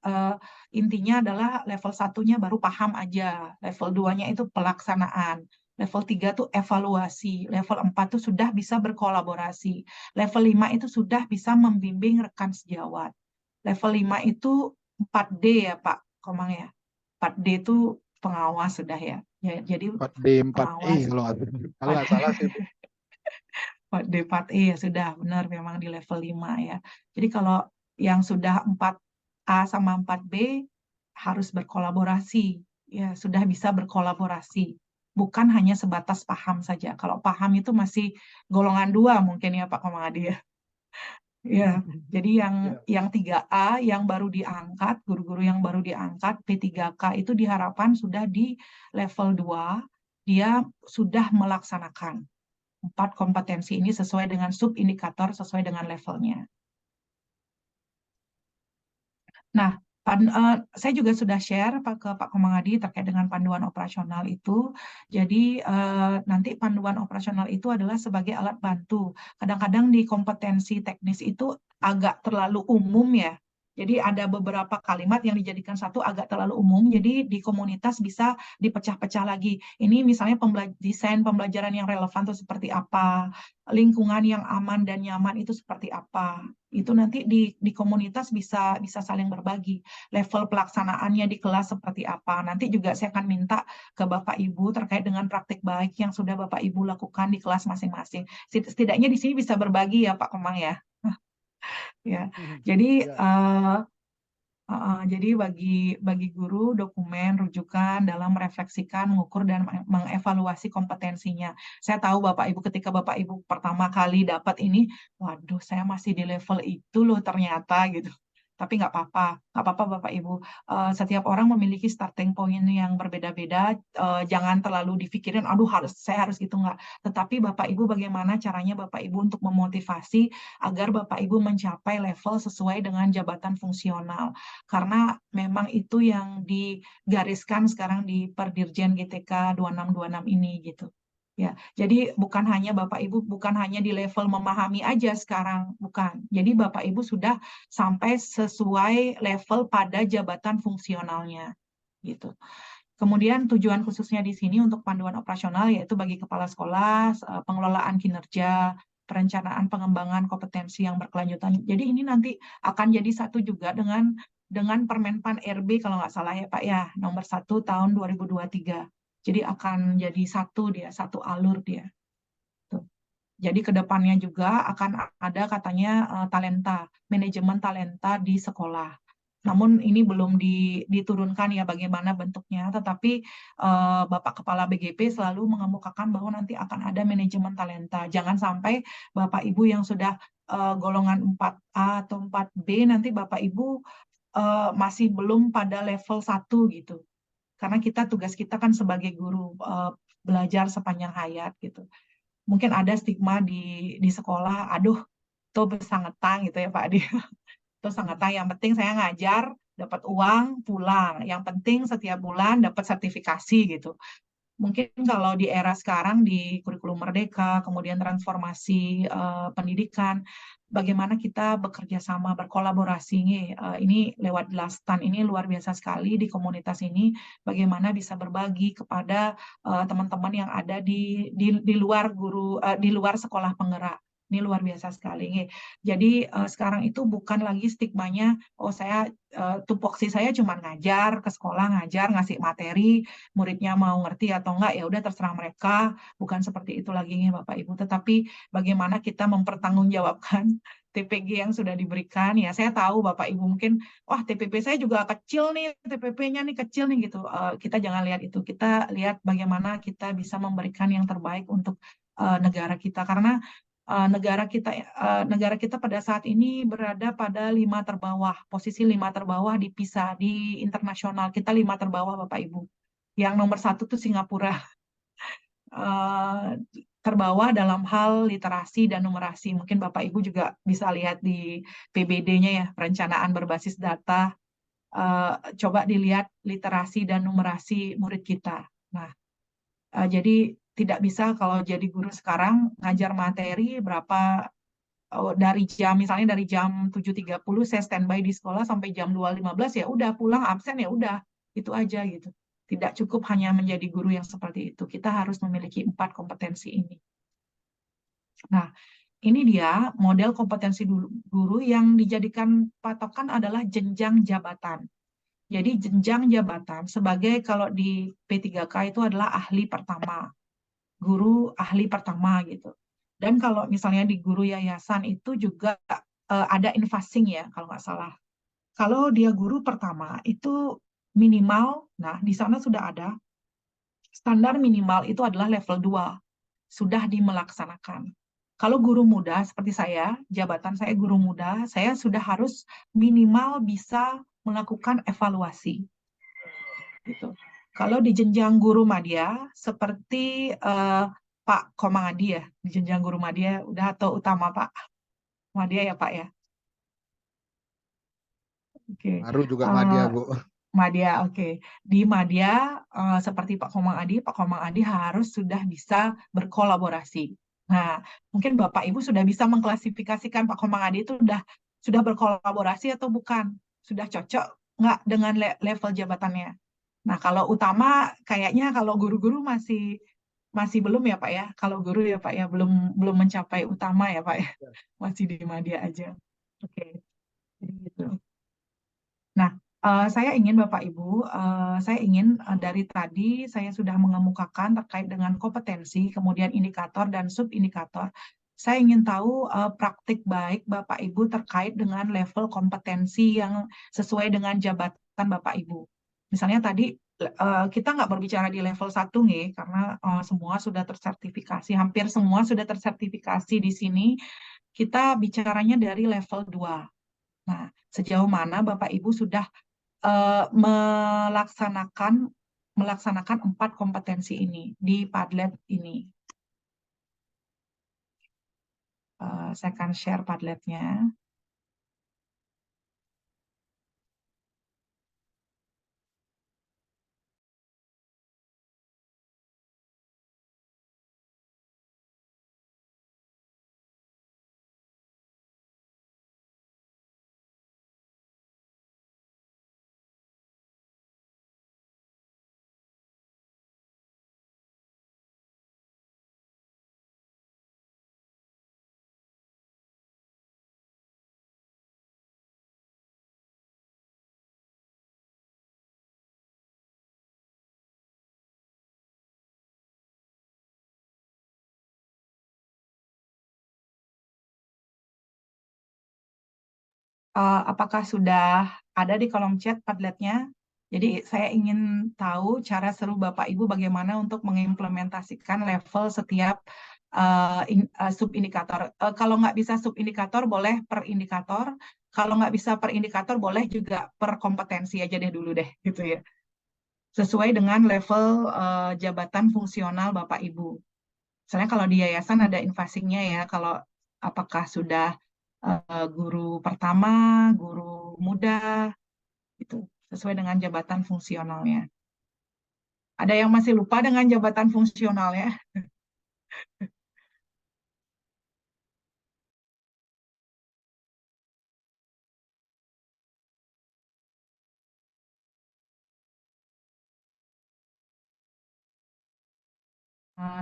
intinya adalah level satunya baru paham aja, level 2-nya itu pelaksanaan, level 3 tuh evaluasi, level 4 tuh sudah bisa berkolaborasi, level 5 itu sudah bisa membimbing rekan sejawat, level 5 itu 4D ya Pak Komang ya, 4D itu pengawas sudah ya, jadi 4D, 4E pengawas. kalau nggak salah sih, Bu. D4E ya sudah benar memang di level 5 ya. Jadi kalau yang sudah 4A sama 4B harus berkolaborasi. Ya, sudah bisa berkolaborasi. Bukan hanya sebatas paham saja. Kalau paham itu masih golongan 2 mungkin ya Pak Komadi ya. Ya, jadi Ya. yang 3A yang baru diangkat, guru-guru yang baru diangkat P3K itu diharapkan sudah di level 2, dia sudah melaksanakan 4 kompetensi ini sesuai dengan subindikator, sesuai dengan levelnya. Nah, saya juga sudah share ke Pak Komangadi terkait dengan panduan operasional itu. Jadi nanti panduan operasional itu adalah sebagai alat bantu. Kadang-kadang di kompetensi teknis itu agak terlalu umum ya. Jadi ada beberapa kalimat yang dijadikan satu agak terlalu umum. Jadi di komunitas bisa dipecah-pecah lagi. Ini misalnya desain pembelajaran yang relevan itu seperti apa, lingkungan yang aman dan nyaman itu seperti apa. Itu nanti di komunitas bisa saling berbagi. Level pelaksanaannya di kelas seperti apa. Nanti juga saya akan minta ke Bapak Ibu terkait dengan praktik baik yang sudah Bapak Ibu lakukan di kelas masing-masing. Setidaknya di sini bisa berbagi ya Pak Kemang ya. Ya, jadi Ya. jadi bagi guru dokumen rujukan dalam merefleksikan, mengukur dan mengevaluasi kompetensinya. Saya tahu Bapak Ibu ketika Bapak Ibu pertama kali dapat ini, waduh saya masih di level itu loh ternyata gitu. Tapi nggak apa-apa Bapak Ibu. Setiap orang memiliki starting point yang berbeda-beda. Jangan terlalu dipikirin, aduh saya harus gitu nggak. Tetapi Bapak Ibu bagaimana caranya Bapak Ibu untuk memotivasi agar Bapak Ibu mencapai level sesuai dengan jabatan fungsional. Karena memang itu yang digariskan sekarang di Perdirjen GTK 2626 ini gitu. Ya, jadi bukan hanya Bapak Ibu bukan hanya di level memahami aja sekarang, bukan. Jadi Bapak Ibu sudah sampai sesuai level pada jabatan fungsionalnya gitu. Kemudian tujuan khususnya di sini untuk panduan operasional yaitu bagi kepala sekolah, pengelolaan kinerja, perencanaan pengembangan kompetensi yang berkelanjutan. Jadi ini nanti akan jadi satu juga dengan Permenpan RB kalau nggak salah ya Pak ya, nomor 1 tahun 2023. Jadi akan jadi satu alur dia. Tuh. Jadi kedepannya juga akan ada katanya talenta, manajemen talenta di sekolah. Namun ini belum diturunkan ya bagaimana bentuknya, tetapi Bapak Kepala BGP selalu mengemukakan bahwa nanti akan ada manajemen talenta. Jangan sampai Bapak Ibu yang sudah golongan 4A atau 4B nanti Bapak Ibu masih belum pada level 1 gitu. Karena tugas kita kan sebagai guru belajar sepanjang hayat gitu. mungkin ada stigma di sekolah, aduh, tuh besangetang gitu ya Pak Adi. Tuh sangetang, yang penting saya ngajar, dapat uang, pulang. Yang penting setiap bulan dapat sertifikasi gitu. Mungkin kalau di era sekarang di kurikulum merdeka, kemudian transformasi pendidikan, bagaimana kita bekerja sama, berkolaborasi nih, ini lewat Lastan ini luar biasa sekali di komunitas ini, bagaimana bisa berbagi kepada teman-teman yang ada di luar di luar sekolah penggerak. Ini luar biasa sekali nih. Jadi sekarang itu bukan lagi stigmanya, oh saya tupoksi saya cuma ngajar ke sekolah, ngajar, ngasih materi, muridnya mau ngerti atau enggak ya udah terserah mereka, bukan seperti itu lagi ya Bapak Ibu, tetapi bagaimana kita mempertanggungjawabkan TPG yang sudah diberikan. Ya saya tahu Bapak Ibu mungkin wah TPP saya juga kecil nih, TPP-nya nih kecil nih gitu. Kita jangan lihat itu, kita lihat bagaimana kita bisa memberikan yang terbaik untuk negara kita, karena negara kita pada saat ini berada pada 5 terbawah, posisi 5 terbawah di PISA, di internasional kita 5 terbawah Bapak Ibu. Yang nomor 1 tuh Singapura, terbawah dalam hal literasi dan numerasi. Mungkin Bapak Ibu juga bisa lihat di PBD-nya ya, perencanaan berbasis data. Coba dilihat literasi dan numerasi murid kita. Nah, jadi tidak bisa kalau jadi guru sekarang ngajar materi berapa dari jam, misalnya dari jam 7.30 saya standby di sekolah sampai jam 2.15 ya udah, pulang absen ya udah, itu aja gitu. Tidak cukup hanya menjadi guru yang seperti itu. Kita harus memiliki 4 kompetensi ini. Nah, ini dia model kompetensi guru yang dijadikan patokan adalah jenjang jabatan. Jadi jenjang jabatan sebagai kalau di P3K itu adalah ahli pertama, guru ahli pertama gitu. Dan kalau misalnya di guru yayasan itu juga ada infasing ya kalau nggak salah. Kalau dia guru pertama itu minimal, nah di sana sudah ada standar minimal itu adalah level 2, sudah dimelaksanakan. Kalau guru muda seperti saya, jabatan saya guru muda, saya sudah harus minimal bisa melakukan evaluasi. Gitu. Kalau di jenjang guru madya, seperti Pak Komangadi ya, di jenjang guru madya udah atau utama Pak Madya ya Pak ya. Oke. Baru juga Eh, Madya, Bu. Madya, oke. Di Madya, seperti Pak Komang Adi harus sudah bisa berkolaborasi. Nah, mungkin Bapak Ibu sudah bisa mengklasifikasikan Pak Komang Adi itu sudah berkolaborasi atau bukan? Sudah cocok nggak dengan level jabatannya? Nah, kalau utama kayaknya kalau guru-guru masih masih belum ya Pak ya. Kalau guru ya Pak ya belum belum mencapai utama ya Pak ya. Masih di Madya aja. Oke, jadi gitu. Nah, saya ingin Bapak Ibu, saya ingin dari tadi saya sudah mengemukakan terkait dengan kompetensi, kemudian indikator dan subindikator. Saya ingin tahu praktik baik Bapak Ibu terkait dengan level kompetensi yang sesuai dengan jabatan Bapak Ibu. Misalnya tadi kita nggak berbicara di level 1 nih, karena semua sudah tersertifikasi, hampir semua sudah tersertifikasi di sini. Kita bicaranya dari level 2. Nah, sejauh mana Bapak Ibu sudah melaksanakan 4 kompetensi ini di Padlet ini. Saya akan share Padletnya. Apakah sudah ada di kolom chat Padletnya? Jadi saya ingin tahu cara seru Bapak Ibu bagaimana untuk mengimplementasikan level setiap subindikator. Kalau nggak bisa subindikator boleh per indikator. Kalau nggak bisa per indikator boleh juga per kompetensi aja deh dulu deh gitu ya. Sesuai dengan level jabatan fungsional Bapak Ibu. Misalnya kalau di yayasan ada invasinya ya, kalau apakah sudah guru pertama, guru muda, itu sesuai dengan jabatan fungsionalnya. Ada yang masih lupa dengan jabatan fungsionalnya?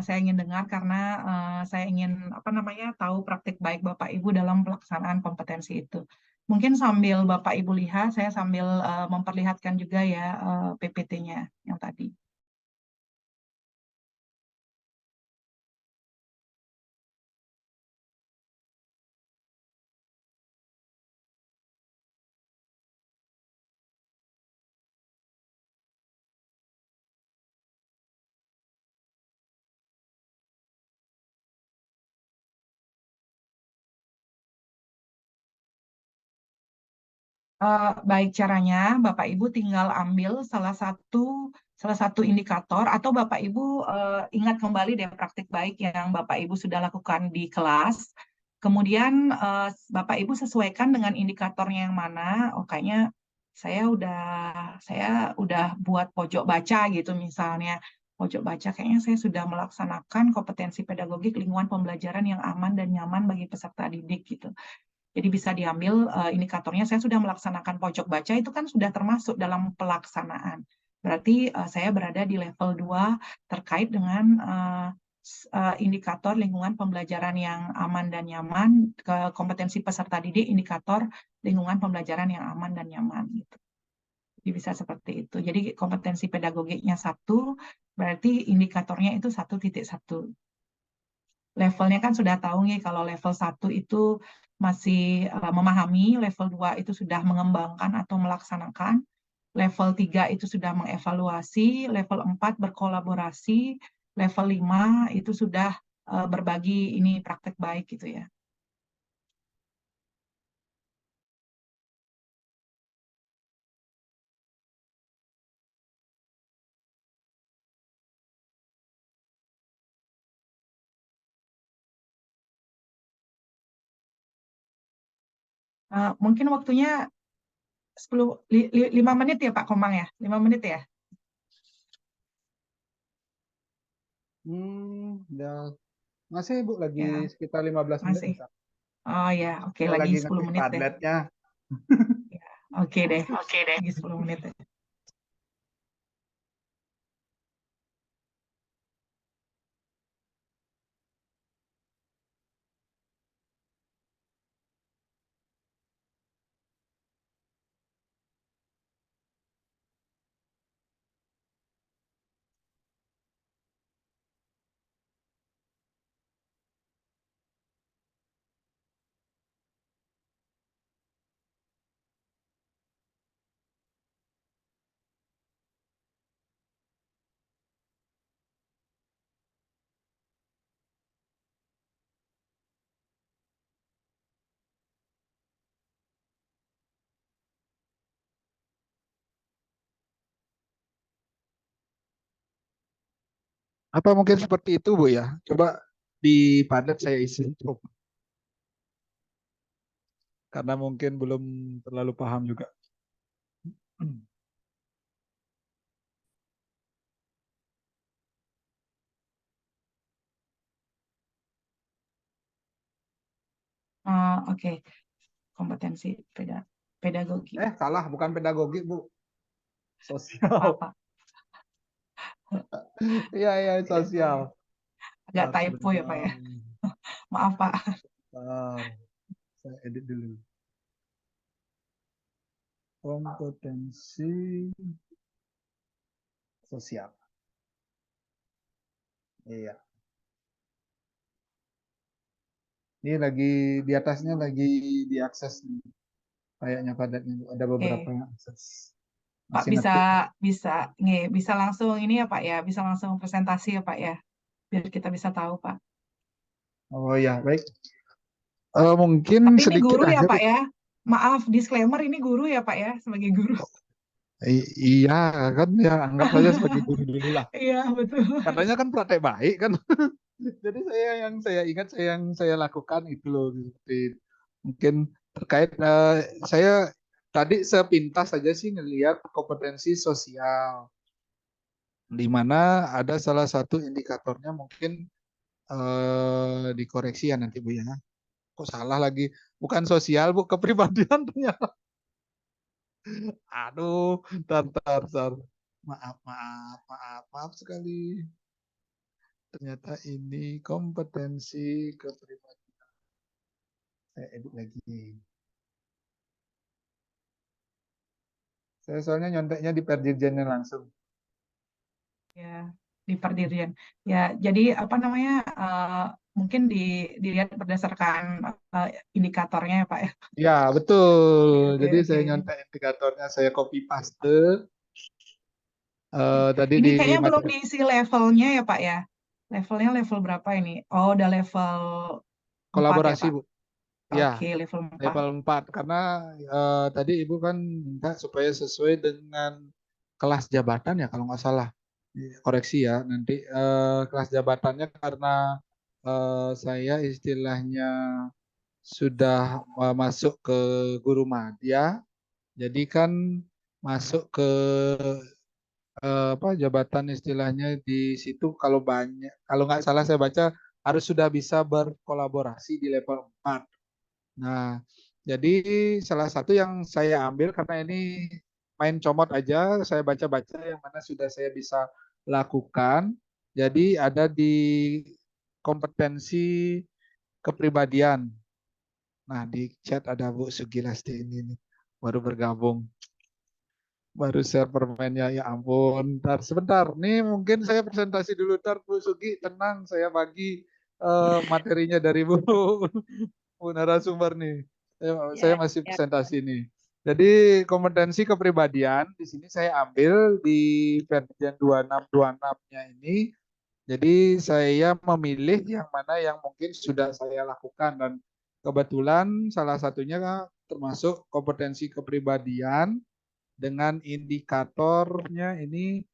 Saya ingin dengar karena saya ingin apa namanya tahu praktik baik Bapak Ibu dalam pelaksanaan kompetensi itu. Mungkin sambil Bapak Ibu lihat, saya sambil memperlihatkan juga ya PPT-nya yang tadi. Baik caranya, Bapak Ibu tinggal ambil salah satu indikator atau Bapak Ibu ingat kembali deh praktik baik yang Bapak Ibu sudah lakukan di kelas. Kemudian Bapak Ibu sesuaikan dengan indikatornya yang mana. Oh, kayaknya saya udah buat pojok baca gitu misalnya. Pojok baca kayaknya saya sudah melaksanakan kompetensi pedagogik lingkungan pembelajaran yang aman dan nyaman bagi peserta didik gitu. Jadi bisa diambil indikatornya, saya sudah melaksanakan pojok baca, itu kan sudah termasuk dalam pelaksanaan. Berarti saya berada di level 2 terkait dengan indikator lingkungan pembelajaran yang aman dan nyaman, ke kompetensi peserta didik, indikator lingkungan pembelajaran yang aman dan nyaman. Gitu. Jadi bisa seperti itu. Jadi kompetensi pedagogiknya 1, berarti indikatornya itu 1.1. Levelnya kan sudah tahu nih kalau level 1 itu masih memahami, level 2 itu sudah mengembangkan atau melaksanakan, level 3 itu sudah mengevaluasi, level 4 berkolaborasi, level 5 itu sudah berbagi ini praktek baik gitu ya. Mungkin waktunya 5 menit ya Pak Komang ya? 5 menit ya? Udah. Masih Bu, lagi Ya, sekitar 15 menit masih. bisa. Oh ya, oke Saya lagi lagi 10 ngetik menit deh. Padletnya. Ya, oke deh. Lagi 10 menit deh. Apa mungkin seperti itu Bu ya? Coba di Padlet saya isi. Karena mungkin belum terlalu paham juga. Oke, kompetensi pedagogi. Salah, bukan pedagogi Bu. Apa, Sosial. Pak? Iya, iya, Ya, sosial. agak typo ya, Pak Sebentar. ya. Maaf, Pak. Bentar. Saya edit dulu. Kompetensi sosial. Iya. Ini lagi di atasnya lagi diakses nih. Kayaknya padatnya ada beberapa Oke. yang akses. Pak Masih bisa ngetik. bisa nih, bisa langsung ini ya, Pak ya. Bisa langsung presentasi ya, Pak ya. Biar kita bisa tahu, Pak. Oh ya, baik. Mungkin Tapi ini sedikit guru ya, aja, Bu. Pak ya. Maaf, disclaimer ini guru ya, Pak ya, sebagai guru. Iya kan ya, anggap saja sebagai guru dulu lah. Iya, betul. Katanya kan praktek baik kan. Jadi saya ingat yang saya lakukan itu loh seperti mungkin terkait saya tadi sepintas saja sih ngelihat kompetensi sosial di mana ada salah satu indikatornya mungkin dikoreksi ya nanti Bu ya. Kok salah lagi? Bukan sosial Bu, kepribadian ternyata. Aduh, tar. Maaf sekali. Ternyata ini kompetensi kepribadian. Saya edit lagi. Saya soalnya nyonteknya di Perdirjennya langsung. Ya, di Perdirian. Ya, jadi apa namanya? Mungkin dilihat berdasarkan indikatornya ya Pak ya. Ya, betul. Oke, Jadi oke. saya nyontek indikatornya, saya copy paste Oke. tadi Ini di kayaknya belum materi. diisi levelnya ya Pak ya. Levelnya level berapa ini? Oh, udah level 4 ya Kolaborasi, Pak. Bu. Oke, Ya, level 4. level 4 karena tadi Ibu kan minta supaya sesuai dengan kelas jabatan ya kalau nggak salah. Koreksi ya nanti kelas jabatannya karena saya istilahnya sudah masuk ke guru madya, jadi kan masuk ke apa jabatan istilahnya di situ kalau banyak kalau nggak salah saya baca harus sudah bisa berkolaborasi di level 4. Nah, jadi salah satu yang saya ambil karena ini main comot aja, saya baca-baca yang mana sudah saya bisa lakukan. Jadi ada di kompetensi kepribadian. Nah, di chat ada Bu Sugilasti ini nih, baru bergabung, baru share permennya, ya ampun. Ntar sebentar, nih mungkin saya presentasi dulu, ntar Bu Sugi tenang, saya bagi materinya dari Bu Bu narasumber nih. Saya Ya, masih ya. presentasi nih. Jadi kompetensi kepribadian di sini saya ambil di Verdian 2626-nya ini. Jadi saya memilih yang mana yang mungkin sudah saya lakukan dan kebetulan salah satunya termasuk kompetensi kepribadian dengan indikatornya ini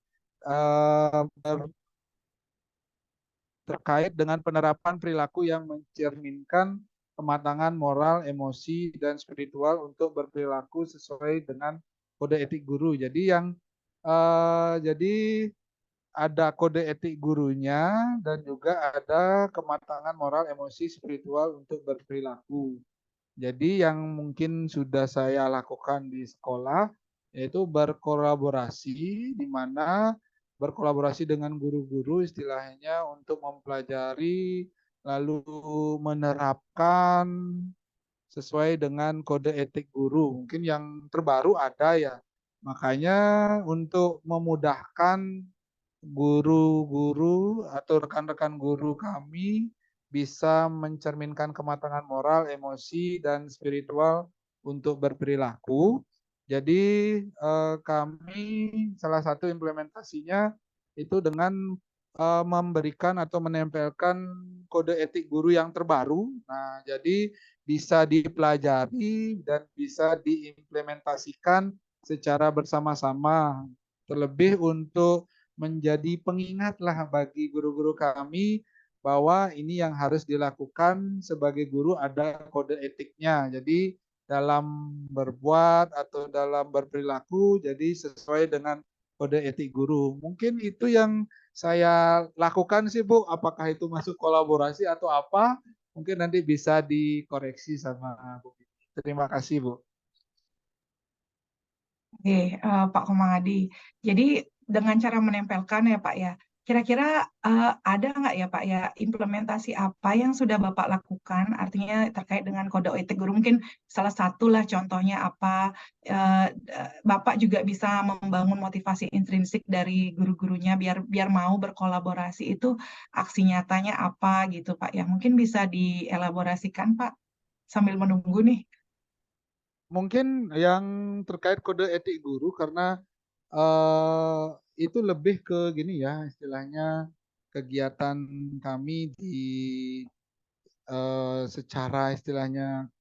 terkait dengan penerapan perilaku yang mencerminkan kematangan moral, emosi, dan spiritual untuk berperilaku sesuai dengan kode etik guru. Jadi ada kode etik gurunya dan juga ada kematangan moral, emosi, spiritual untuk berperilaku. Jadi yang mungkin sudah saya lakukan di sekolah yaitu berkolaborasi, di mana berkolaborasi dengan guru-guru istilahnya untuk mempelajari lalu menerapkan sesuai dengan kode etik guru. Mungkin yang terbaru ada ya. Makanya untuk memudahkan guru-guru atau rekan-rekan guru kami bisa mencerminkan kematangan moral, emosi, dan spiritual untuk berperilaku. Jadi kami salah satu implementasinya itu dengan memberikan atau menempelkan kode etik guru yang terbaru. Nah, jadi bisa dipelajari dan bisa diimplementasikan secara bersama-sama. Terlebih untuk menjadi pengingat lah bagi guru-guru kami bahwa ini yang harus dilakukan sebagai guru ada kode etiknya. Jadi dalam berbuat atau dalam berperilaku jadi sesuai dengan kode etik guru. Mungkin itu yang saya lakukan sih Bu. Apakah itu masuk kolaborasi atau apa? Mungkin nanti bisa dikoreksi sama Bu. Terima kasih Bu. Oke, Pak Komangadi. Jadi dengan cara menempelkan ya Pak ya, kira-kira ada nggak ya Pak ya implementasi apa yang sudah Bapak lakukan, artinya terkait dengan kode etik guru mungkin salah satu lah contohnya apa, Bapak juga bisa membangun motivasi intrinsik dari guru-gurunya biar biar mau berkolaborasi itu aksi nyatanya apa gitu Pak ya, mungkin bisa dielaborasikan Pak sambil menunggu nih. Mungkin yang terkait kode etik guru karena itu lebih ke gini ya istilahnya kegiatan kami di secara istilahnya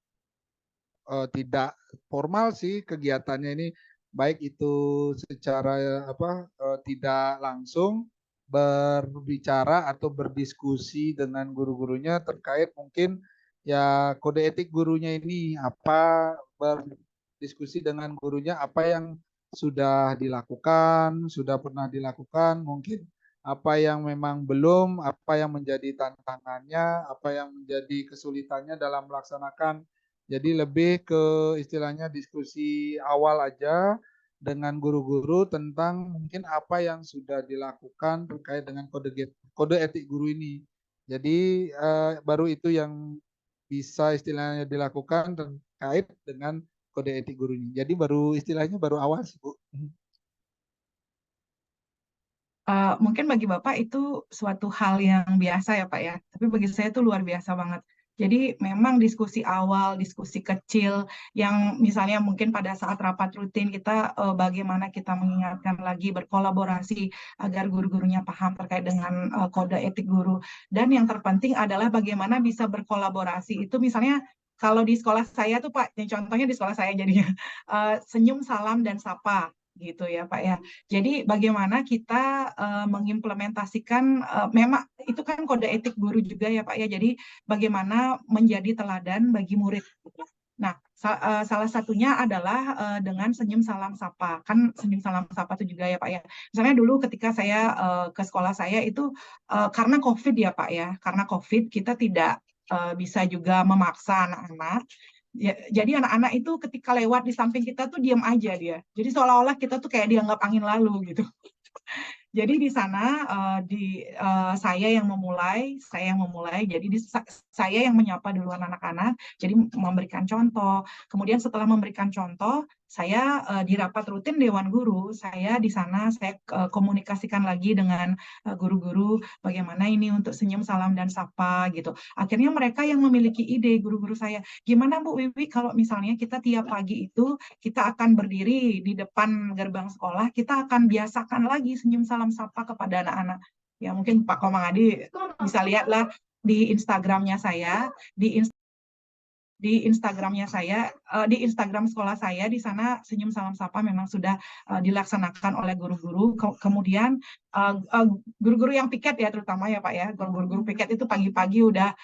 tidak formal sih kegiatannya ini baik itu secara apa tidak langsung berbicara atau berdiskusi dengan guru-gurunya terkait mungkin ya kode etik gurunya ini apa, berdiskusi dengan gurunya apa yang sudah dilakukan, sudah pernah dilakukan, mungkin apa yang memang belum, apa yang menjadi tantangannya, apa yang menjadi kesulitannya dalam melaksanakan. Jadi lebih ke istilahnya diskusi awal aja dengan guru-guru tentang mungkin apa yang sudah dilakukan terkait dengan kode etik guru ini. Jadi baru itu yang bisa istilahnya dilakukan terkait dengan kode etik guru ini. Jadi baru istilahnya baru awal sih, Bu. Mungkin bagi Bapak itu suatu hal yang biasa ya Pak ya, tapi bagi saya itu luar biasa banget. Jadi memang diskusi awal, diskusi kecil yang misalnya mungkin pada saat rapat rutin kita bagaimana kita mengingatkan lagi berkolaborasi agar guru-gurunya paham terkait dengan kode etik guru. Dan yang terpenting adalah bagaimana bisa berkolaborasi. Itu misalnya kalau di sekolah saya tuh Pak, yang contohnya di sekolah saya jadinya senyum, salam, dan sapa gitu ya Pak ya. Jadi bagaimana kita mengimplementasikan memang itu kan kode etik guru juga ya Pak ya. Jadi bagaimana menjadi teladan bagi murid. Nah, salah satunya adalah dengan senyum salam sapa. Kan senyum salam sapa itu juga ya Pak ya. Misalnya dulu ketika saya ke sekolah saya itu karena COVID ya Pak ya. Karena COVID kita tidak bisa juga memaksa anak-anak. Ya, jadi anak-anak itu ketika lewat di samping kita tuh diam aja dia. Jadi seolah-olah kita tuh kayak dianggap angin lalu gitu. Jadi di sana saya yang memulai. Jadi saya yang menyapa duluan anak-anak. Jadi memberikan contoh. Kemudian setelah memberikan contoh, saya di rapat rutin Dewan Guru, saya di sana saya komunikasikan lagi dengan guru-guru bagaimana ini untuk senyum, salam, dan sapa gitu. Akhirnya mereka yang memiliki ide guru-guru saya. Gimana Bu Wiwi kalau misalnya kita tiap pagi itu kita akan berdiri di depan gerbang sekolah, kita akan biasakan lagi senyum salam sapa kepada anak-anak. Ya mungkin Pak Komang Adi bisa lihatlah di Instagramnya saya, di Instagramnya saya, di Instagram sekolah saya, di sana senyum salam sapa memang sudah dilaksanakan oleh guru-guru. Kemudian guru-guru yang piket ya terutama ya Pak ya, guru-guru piket itu pagi-pagi udah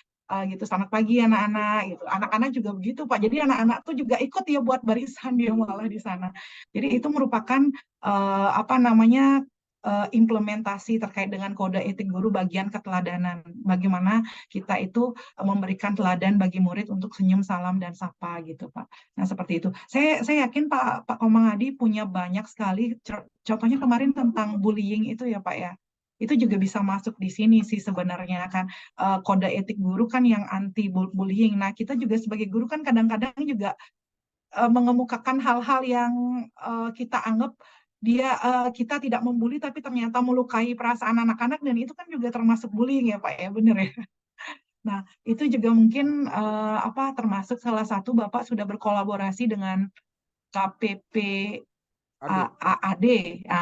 gitu, selamat pagi anak-anak gitu. Anak-anak juga begitu Pak. Jadi anak-anak tuh juga ikut ya buat barisan dia malah di sana. Jadi itu merupakan apa namanya implementasi terkait dengan kode etik guru bagian keteladanan. Bagaimana kita itu memberikan teladan bagi murid untuk senyum, salam, dan sapa gitu Pak. Nah seperti itu. Saya yakin Pak Komang Adi punya banyak sekali contohnya kemarin tentang bullying itu ya Pak ya. Itu juga bisa masuk di sini sih sebenarnya kan kode etik guru kan yang anti bullying. Nah kita juga sebagai guru kan kadang-kadang juga mengemukakan hal-hal yang kita anggap kita tidak membuli tapi ternyata melukai perasaan anak-anak dan itu kan juga termasuk bullying ya Pak ya benar ya. Nah, itu juga mungkin termasuk salah satu Bapak sudah berkolaborasi dengan KPP Adik. AAD,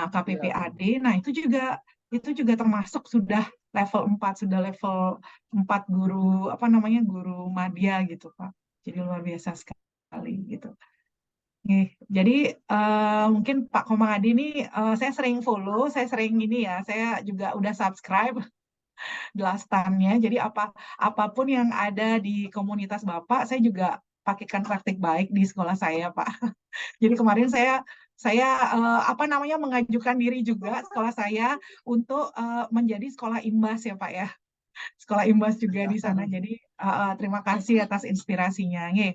KPP Iya, AD. Nah, itu juga termasuk sudah level 4, sudah level 4 guru guru madya gitu, Pak. Jadi luar biasa sekali gitu. Jadi mungkin Pak Komang Adi ini saya sering follow, saya sering ini ya, saya juga udah subscribe Glastannya. Jadi apapun yang ada di komunitas Bapak, saya juga pakaikan praktik baik di sekolah saya, Pak. Jadi kemarin saya mengajukan diri juga sekolah saya untuk menjadi sekolah imbas ya, Pak ya. Sekolah imbas juga ya. di sana. Jadi terima kasih atas inspirasinya. Nggih.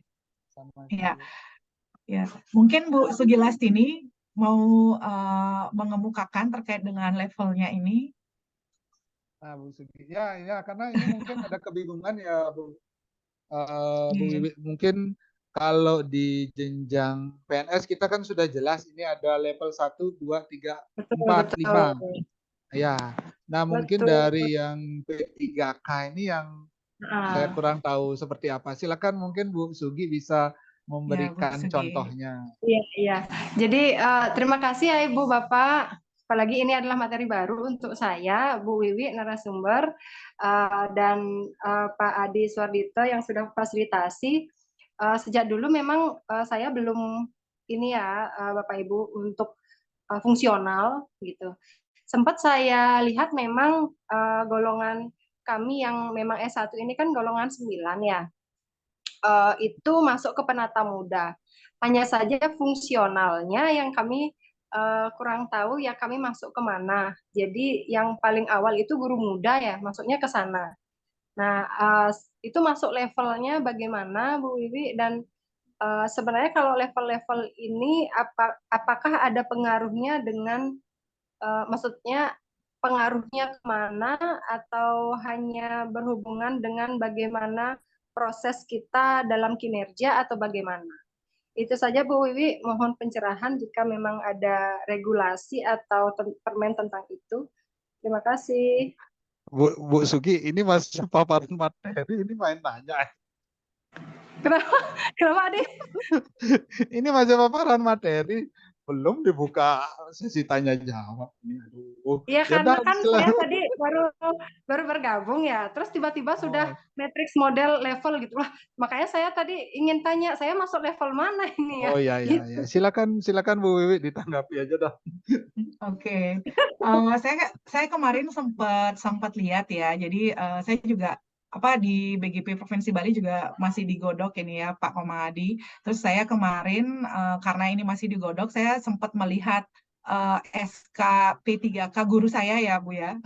Sama Ya, Bu. ya. Mungkin Bu Sugilastini mau mengemukakan terkait dengan levelnya ini. Nah, Bu Sugi. Ya, karena ini mungkin ada kebingungan ya, Bu. Bu Nggih. Wiwi, mungkin kalau di jenjang PNS kita kan sudah jelas ini ada level 1, 2, 3, 4, 5. Betul. Ya. Nah, mungkin Betul. dari yang P3K ini yang saya Ah, kurang tahu seperti apa. Silakan mungkin Bu Sugi bisa Ya, Bu memberikan Sugi. contohnya. iya, iya. Jadi terima kasih ya Ibu Bapak. Apalagi ini adalah materi baru untuk saya, Bu Wiwi narasumber dan Pak Adi Suardito yang sudah fasilitasi. Sejak dulu memang saya belum ini ya Bapak Ibu untuk fungsional gitu. sempat saya lihat memang golongan kami yang memang S1 ini kan golongan 9 ya. Itu masuk ke penata muda. Hanya saja fungsionalnya yang kami kurang tahu ya kami masuk ke mana. Jadi yang paling awal itu guru muda ya, masuknya ke sana. Nah, itu masuk levelnya bagaimana Bu Wiwi dan sebenarnya kalau level-level ini apakah ada pengaruhnya dengan maksudnya pengaruhnya kemana atau hanya berhubungan dengan bagaimana proses kita dalam kinerja atau bagaimana? Itu saja Bu Wiwi, mohon pencerahan jika memang ada regulasi atau permen tentang itu. Terima kasih. Bu Sugi, ini masih paparan materi, ini main nanya. Kenapa Adik? Ini masih paparan materi, belum dibuka sesi tanya jawab. Aduh. Iya Ya karena dah, kan saya silakan. tadi baru bergabung ya, terus tiba-tiba sudah Oh. matriks model level gitu lah. Makanya saya tadi ingin tanya, saya masuk level mana ini ya? Oh ya ya Gitu. ya. Silakan Bu Wiwi ditanggapi aja dah. Oke, saya kemarin sempat lihat ya. Jadi saya juga di BGP Provinsi Bali juga masih digodok ini ya Pak Komadi. Terus saya kemarin karena ini masih digodok, saya sempat melihat SK P3K guru saya ya Bu ya.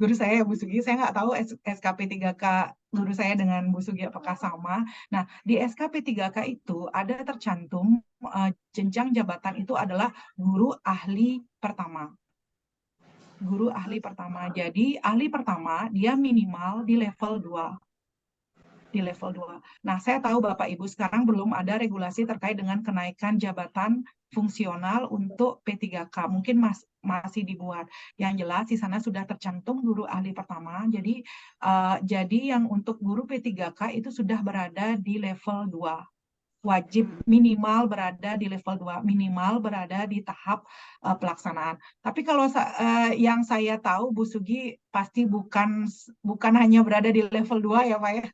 Guru saya ya Bu Sugi, saya nggak tahu SK P3K guru saya dengan Bu Sugi apakah sama. Nah, di SK P3K itu ada tercantum jenjang jabatan itu adalah guru ahli pertama. Guru ahli pertama. Jadi ahli pertama dia minimal di level 2. Di level 2. Nah, saya tahu Bapak Ibu sekarang belum ada regulasi terkait dengan kenaikan jabatan fungsional untuk P3K. Mungkin masih dibuat. Yang jelas di sana sudah tercantum guru ahli pertama. Jadi yang untuk guru P3K itu sudah berada di level 2. Wajib minimal berada di level 2, minimal berada di tahap pelaksanaan. Tapi kalau yang saya tahu Bu Sugi pasti bukan hanya berada di level 2 ya Pak ya.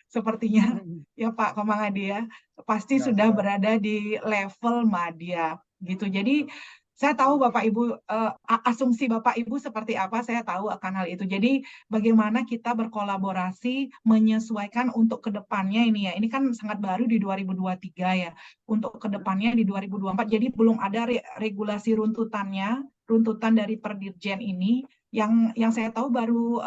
Sepertinya ya Pak Komangadi ya, pasti Ya, sudah sudah. berada di level madya gitu. Jadi saya tahu Bapak Ibu asumsi Bapak Ibu seperti apa, saya tahu akan hal itu. Jadi bagaimana kita berkolaborasi menyesuaikan untuk kedepannya ini ya. Ini kan sangat baru di 2023 ya. Untuk kedepannya di 2024. Jadi belum ada regulasi runtutan dari Perdirjen ini. Yang saya tahu baru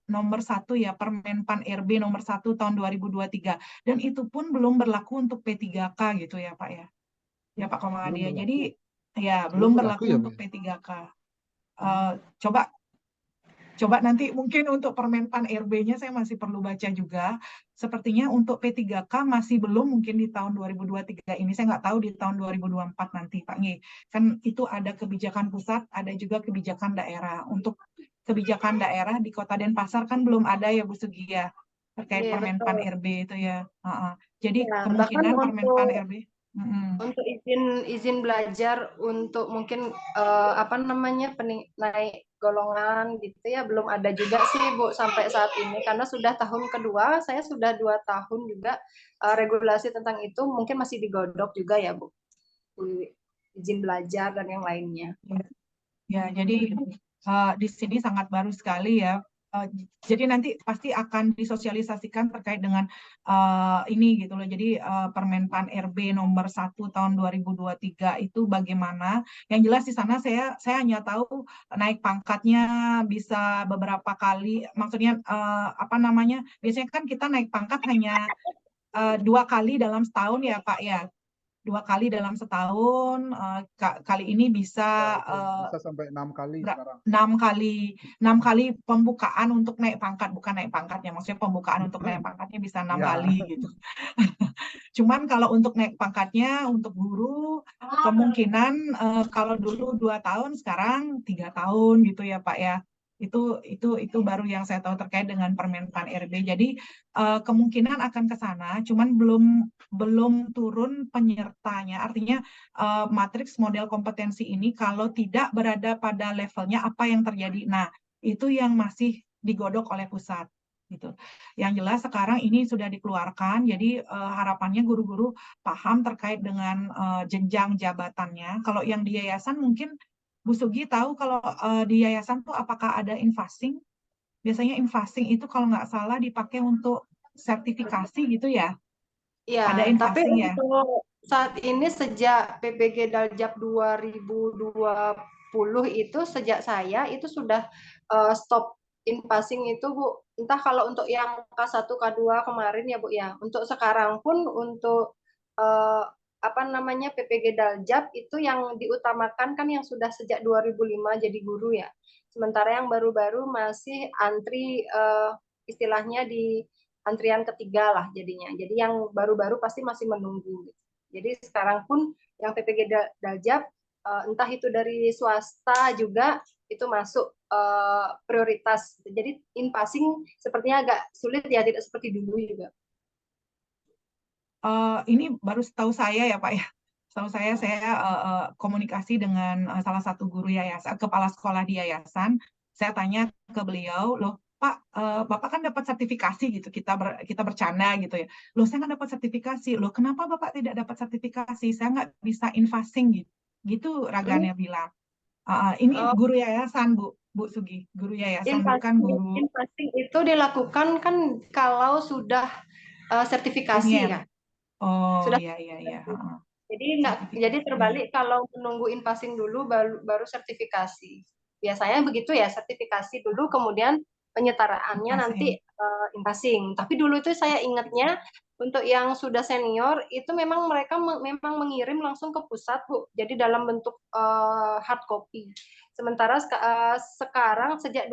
nomor 1 ya, Permenpan RB nomor 1 tahun 2023. Dan itu pun belum berlaku untuk P3K gitu ya Pak ya. Ya Pak Komadi ya. Jadi ya belum berlaku ya, untuk Bu? P3K. Coba nanti mungkin untuk Permenpan RB-nya saya masih perlu baca juga. Sepertinya untuk P3K masih belum mungkin di tahun 2023 ini. Saya nggak tahu di tahun 2024 nanti Pak Ngi. Kan itu ada kebijakan pusat, ada juga kebijakan daerah. Untuk kebijakan daerah di Kota Denpasar kan belum ada ya Bu Sugi ya. Terkait Iya, Permenpan betul. RB itu ya. Jadi Ya, bahkan kemungkinan Permenpan RB. untuk izin belajar untuk mungkin naik golongan gitu ya belum ada juga sih Bu sampai saat ini karena sudah tahun kedua saya sudah 2 tahun juga regulasi tentang itu mungkin masih digodok juga ya Bu izin belajar dan yang lainnya. Ya, jadi di sini sangat baru sekali ya. Jadi nanti pasti akan disosialisasikan terkait dengan ini gitu loh. Jadi Permenpan RB nomor 1 tahun 2023 itu bagaimana? Yang jelas di sana saya hanya tahu naik pangkatnya bisa beberapa kali. Maksudnya Biasanya kan kita naik pangkat hanya 2 kali dalam setahun ya Pak ya. 2 kali dalam setahun, kali ini bisa Bisa sampai 6 kali sekarang. 6 kali pembukaan untuk naik pangkat, bukan naik pangkatnya, maksudnya pembukaan untuk naik pangkatnya bisa 6 Ya. kali gitu. Cuman kalau untuk naik pangkatnya untuk guru kemungkinan kalau dulu 2 tahun sekarang 3 tahun gitu ya Pak ya. Itu baru yang saya tahu terkait dengan Permenpan RB. Jadi kemungkinan akan ke sana, cuman belum turun penyertanya. Artinya matriks model kompetensi ini kalau tidak berada pada levelnya apa yang terjadi. Nah, itu yang masih digodok oleh pusat gitu. Yang jelas sekarang ini sudah dikeluarkan, jadi harapannya guru-guru paham terkait dengan jenjang jabatannya. Kalau yang di yayasan mungkin Bu Sugi tahu kalau di yayasan tuh apakah ada infasing? Biasanya infasing itu kalau nggak salah dipakai untuk sertifikasi gitu ya? Ada Ya, tapi infasing ya? untuk saat ini sejak PPG Daljab 2020 itu sejak saya itu sudah stop in-passing itu Bu. Entah kalau untuk yang K1 K2 kemarin ya Bu ya. Untuk sekarang pun untuk apa namanya PPG Daljab itu yang diutamakan kan yang sudah sejak 2005 jadi guru ya. Sementara yang baru-baru masih antri istilahnya di antrian ketiga lah jadinya. Jadi yang baru-baru pasti masih menunggu. Jadi sekarang pun yang PPG Daljab entah itu dari swasta juga itu masuk prioritas. Jadi in passing sepertinya agak sulit ya, tidak seperti dulu juga. Ini baru setahu saya ya Pak ya. Setahu saya komunikasi dengan salah satu guru yayasan, kepala sekolah di yayasan. Saya tanya ke beliau, loh Pak, Bapak kan dapat sertifikasi gitu, kita bercanda gitu ya. Loh saya nggak dapat sertifikasi, loh kenapa Bapak tidak dapat sertifikasi? Saya nggak bisa infasing gitu. Gitu Raganya bilang. Ini Oh, guru yayasan Bu Sugi, guru yayasan bukan guru in passing itu dilakukan kan kalau sudah sertifikasi senior. ya. Oh Sudah iya iya iya. jadi Sertifikasi. terbalik kalau menunggu in passing dulu baru sertifikasi. Biasanya begitu ya, sertifikasi dulu kemudian penyetaraannya nanti Infasing. in passing. Tapi dulu itu saya ingatnya untuk yang sudah senior itu memang mereka memang mengirim langsung ke pusat Bu. Jadi dalam bentuk hard copy. Sementara sekarang sejak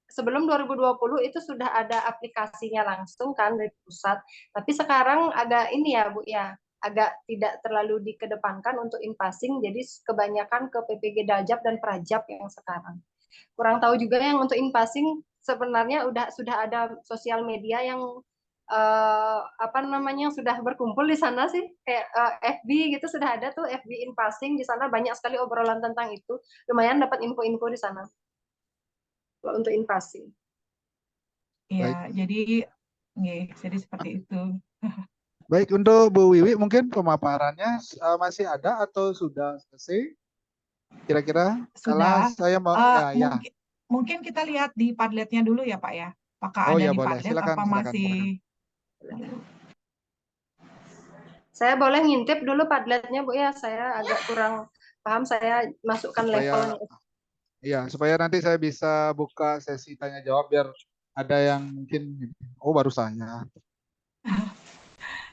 sebelum 2020 itu sudah ada aplikasinya langsung kan dari pusat. Tapi sekarang agak ini ya Bu ya, agak tidak terlalu dikedepankan untuk in-passing, jadi kebanyakan ke PPG Daljab dan Prajab yang sekarang. Kurang tahu juga yang untuk in-passing sebenarnya sudah ada sosial media yang apa namanya sudah berkumpul di sana sih, kayak FB gitu sudah ada tuh FB in-passing, di sana banyak sekali obrolan tentang itu, lumayan dapat info-info di sana kalau untuk in-passing. Baik. Ya, jadi seperti itu. Baik, untuk Bu Wiwi mungkin pemaparannya masih ada atau sudah selesai? Kira-kira kalau Sudah. saya mau ya ya. Mungkin kita lihat di Padletnya dulu ya Pak ya. Apakah Oh ada ya di boleh. Padlet Silakan apa silakan. masih? Saya boleh ngintip dulu Padletnya Bu ya, saya agak kurang paham, saya masukkan Supaya levelnya. iya, supaya nanti saya bisa buka sesi tanya jawab biar ada yang mungkin oh baru saya.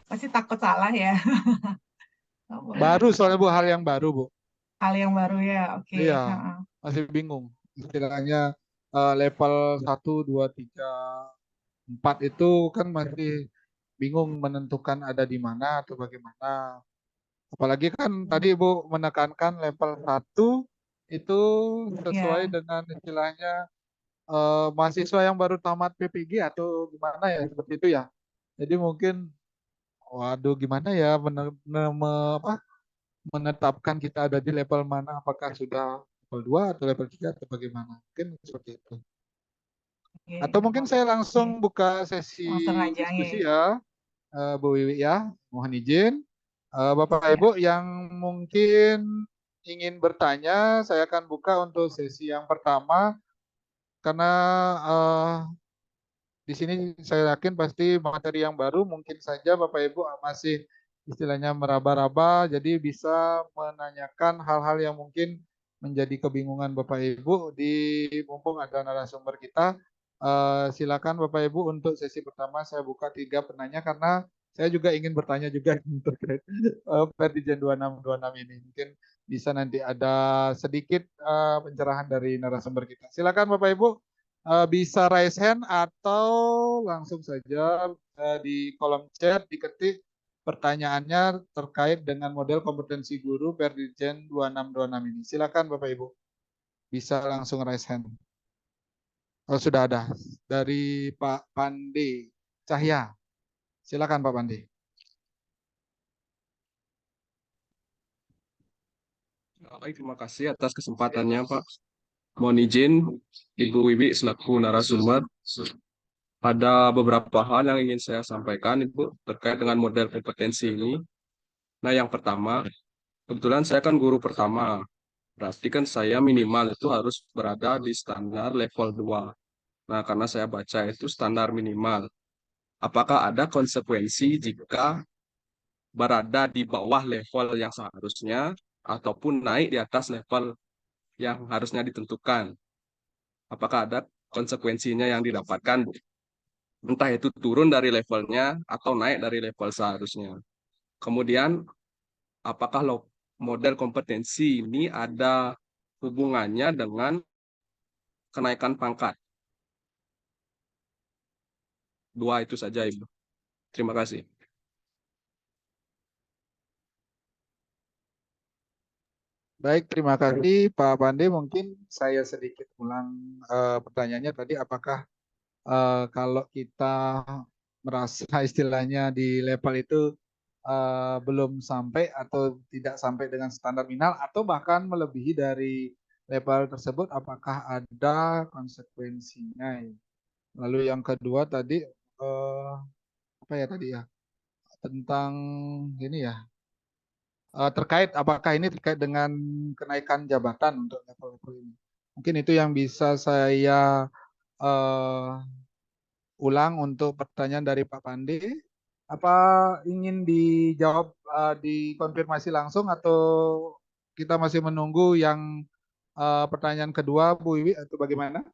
Pasti takut salah ya. Baru soalnya Bu hal yang baru Bu. Hal yang baru ya. Oke. Iya, masih bingung. Istilahnya level 1, 2, 3, 4 itu kan masih bingung menentukan ada di mana atau bagaimana. Apalagi kan tadi Ibu menekankan level 1 itu sesuai Ya. dengan istilahnya mahasiswa yang baru tamat PPG atau gimana ya seperti itu ya. Jadi mungkin waduh gimana ya menetapkan kita ada di level mana apakah sudah level 2 atau level 3 atau bagaimana. Mungkin seperti itu. Oke, Atau nggak mungkin apa-apa. saya Oke. langsung buka sesi Langsung aja diskusi ya, Bu Wiwi ya. Mohon izin. Bapak ya. Ibu yang mungkin ingin bertanya, saya akan buka untuk sesi yang pertama karena eh, di sini saya yakin pasti materi yang baru mungkin saja Bapak Ibu masih istilahnya meraba-raba, jadi bisa menanyakan hal-hal yang mungkin menjadi kebingungan Bapak Ibu di mumpung ada narasumber kita. Silakan Bapak Ibu untuk sesi pertama saya buka 3 penanya karena saya juga ingin bertanya juga terkait Perdijen 2626 ini. Mungkin bisa nanti ada sedikit pencerahan dari narasumber kita. Silakan Bapak Ibu bisa raise hand atau langsung saja di kolom chat diketik pertanyaannya terkait dengan model kompetensi guru Perdijen 2626 ini. Silakan Bapak Ibu. Bisa langsung raise hand. Oh, sudah ada dari Pak Pandi Cahya. Silakan Pak Pandi. Baik, terima kasih atas kesempatannya, Pak. Mohon izin, Ibu Wiwi selaku narasumber. Ada beberapa hal yang ingin saya sampaikan, Ibu, terkait dengan model kompetensi ini. Nah, yang pertama, kebetulan saya kan guru pertama. Berarti kan saya minimal itu harus berada di standar level 2. Nah, karena saya baca itu standar minimal. Apakah ada konsekuensi jika berada di bawah level yang seharusnya ataupun naik di atas level yang harusnya ditentukan? Apakah ada konsekuensinya yang didapatkan, Bu? Entah itu turun dari levelnya atau naik dari level seharusnya. Kemudian, apakah model kompetensi ini ada hubungannya dengan kenaikan pangkat? Dua itu saja, Ibu. Terima kasih. Baik, terima kasih Pak Pande. Mungkin saya sedikit ulang pertanyaannya tadi, apakah kalau kita merasa istilahnya di level itu belum sampai atau tidak sampai dengan standar minimal atau bahkan melebihi dari level tersebut, apakah ada konsekuensinya? Lalu yang kedua tadi apa ya tadi ya, tentang ini ya, terkait apakah ini terkait dengan kenaikan jabatan untuk level-level ini. Mungkin itu yang bisa saya ulang untuk pertanyaan dari Pak Pandi. Apa ingin dijawab, dikonfirmasi langsung atau kita masih menunggu yang pertanyaan kedua, Bu Wiwi, atau bagaimana?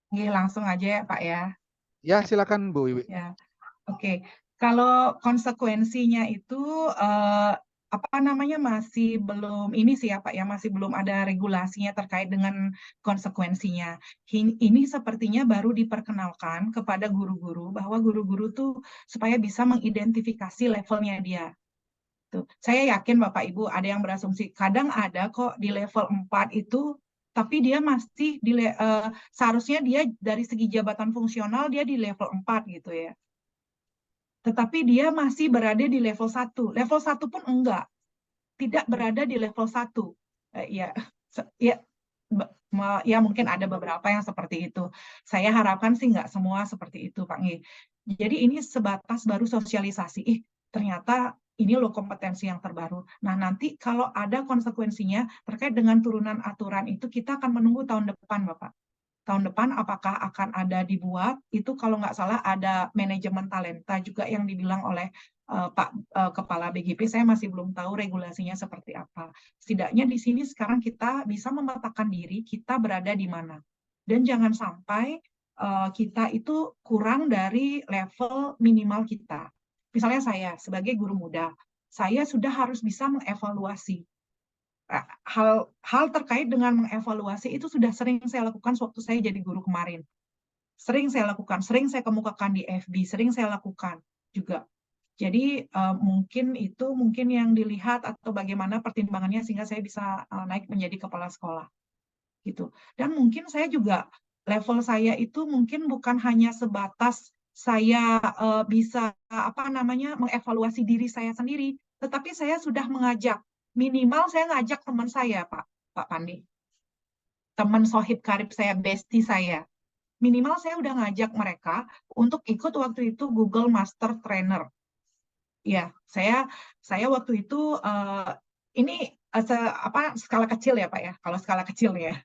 Oke, langsung aja ya Pak ya. Ya, silakan Bu Wiwi. Ya, oke. Kalau konsekuensinya itu apa namanya masih belum ini sih ya Pak ya, masih belum ada regulasinya terkait dengan konsekuensinya. Ini sepertinya baru diperkenalkan kepada guru-guru bahwa guru-guru tuh supaya bisa mengidentifikasi levelnya dia. Tuh. Saya yakin Bapak Ibu ada yang berasumsi kadang ada kok di level 4 itu tapi dia masih seharusnya dia dari segi jabatan fungsional dia di level 4 gitu ya. Tetapi dia masih berada di level 1. Level 1 pun enggak. Tidak berada di level 1. Ya, ya, ya mungkin ada beberapa yang seperti itu. Saya harapkan sih enggak semua seperti itu, Pak Ngi. Jadi ini sebatas baru sosialisasi. Ternyata ini loh kompetensi yang terbaru. Nah, nanti kalau ada konsekuensinya terkait dengan turunan aturan itu kita akan menunggu tahun depan, Bapak. Tahun depan apakah akan ada dibuat, itu kalau nggak salah ada manajemen talenta juga yang dibilang oleh Pak Kepala BGP, saya masih belum tahu regulasinya seperti apa. Setidaknya di sini sekarang kita bisa memetakan diri, kita berada di mana. Dan jangan sampai kita itu kurang dari level minimal kita. Misalnya saya sebagai guru muda, saya sudah harus bisa mengevaluasi hal terkait dengan mengevaluasi itu sudah sering saya lakukan waktu saya jadi guru kemarin. Sering saya lakukan, sering saya kemukakan di FB, sering saya lakukan juga. Jadi mungkin yang dilihat atau bagaimana pertimbangannya sehingga saya bisa naik menjadi kepala sekolah gitu. Dan mungkin saya juga level saya itu mungkin bukan hanya sebatas saya bisa mengevaluasi diri saya sendiri, tetapi saya sudah mengajak minimal saya ngajak teman saya, Pak Pandi. Teman sohib karib saya, bestie saya. Minimal saya udah ngajak mereka untuk ikut waktu itu Google Master Trainer. Ya, saya waktu itu ini skala kecil ya Pak ya, kalau skala kecil ya.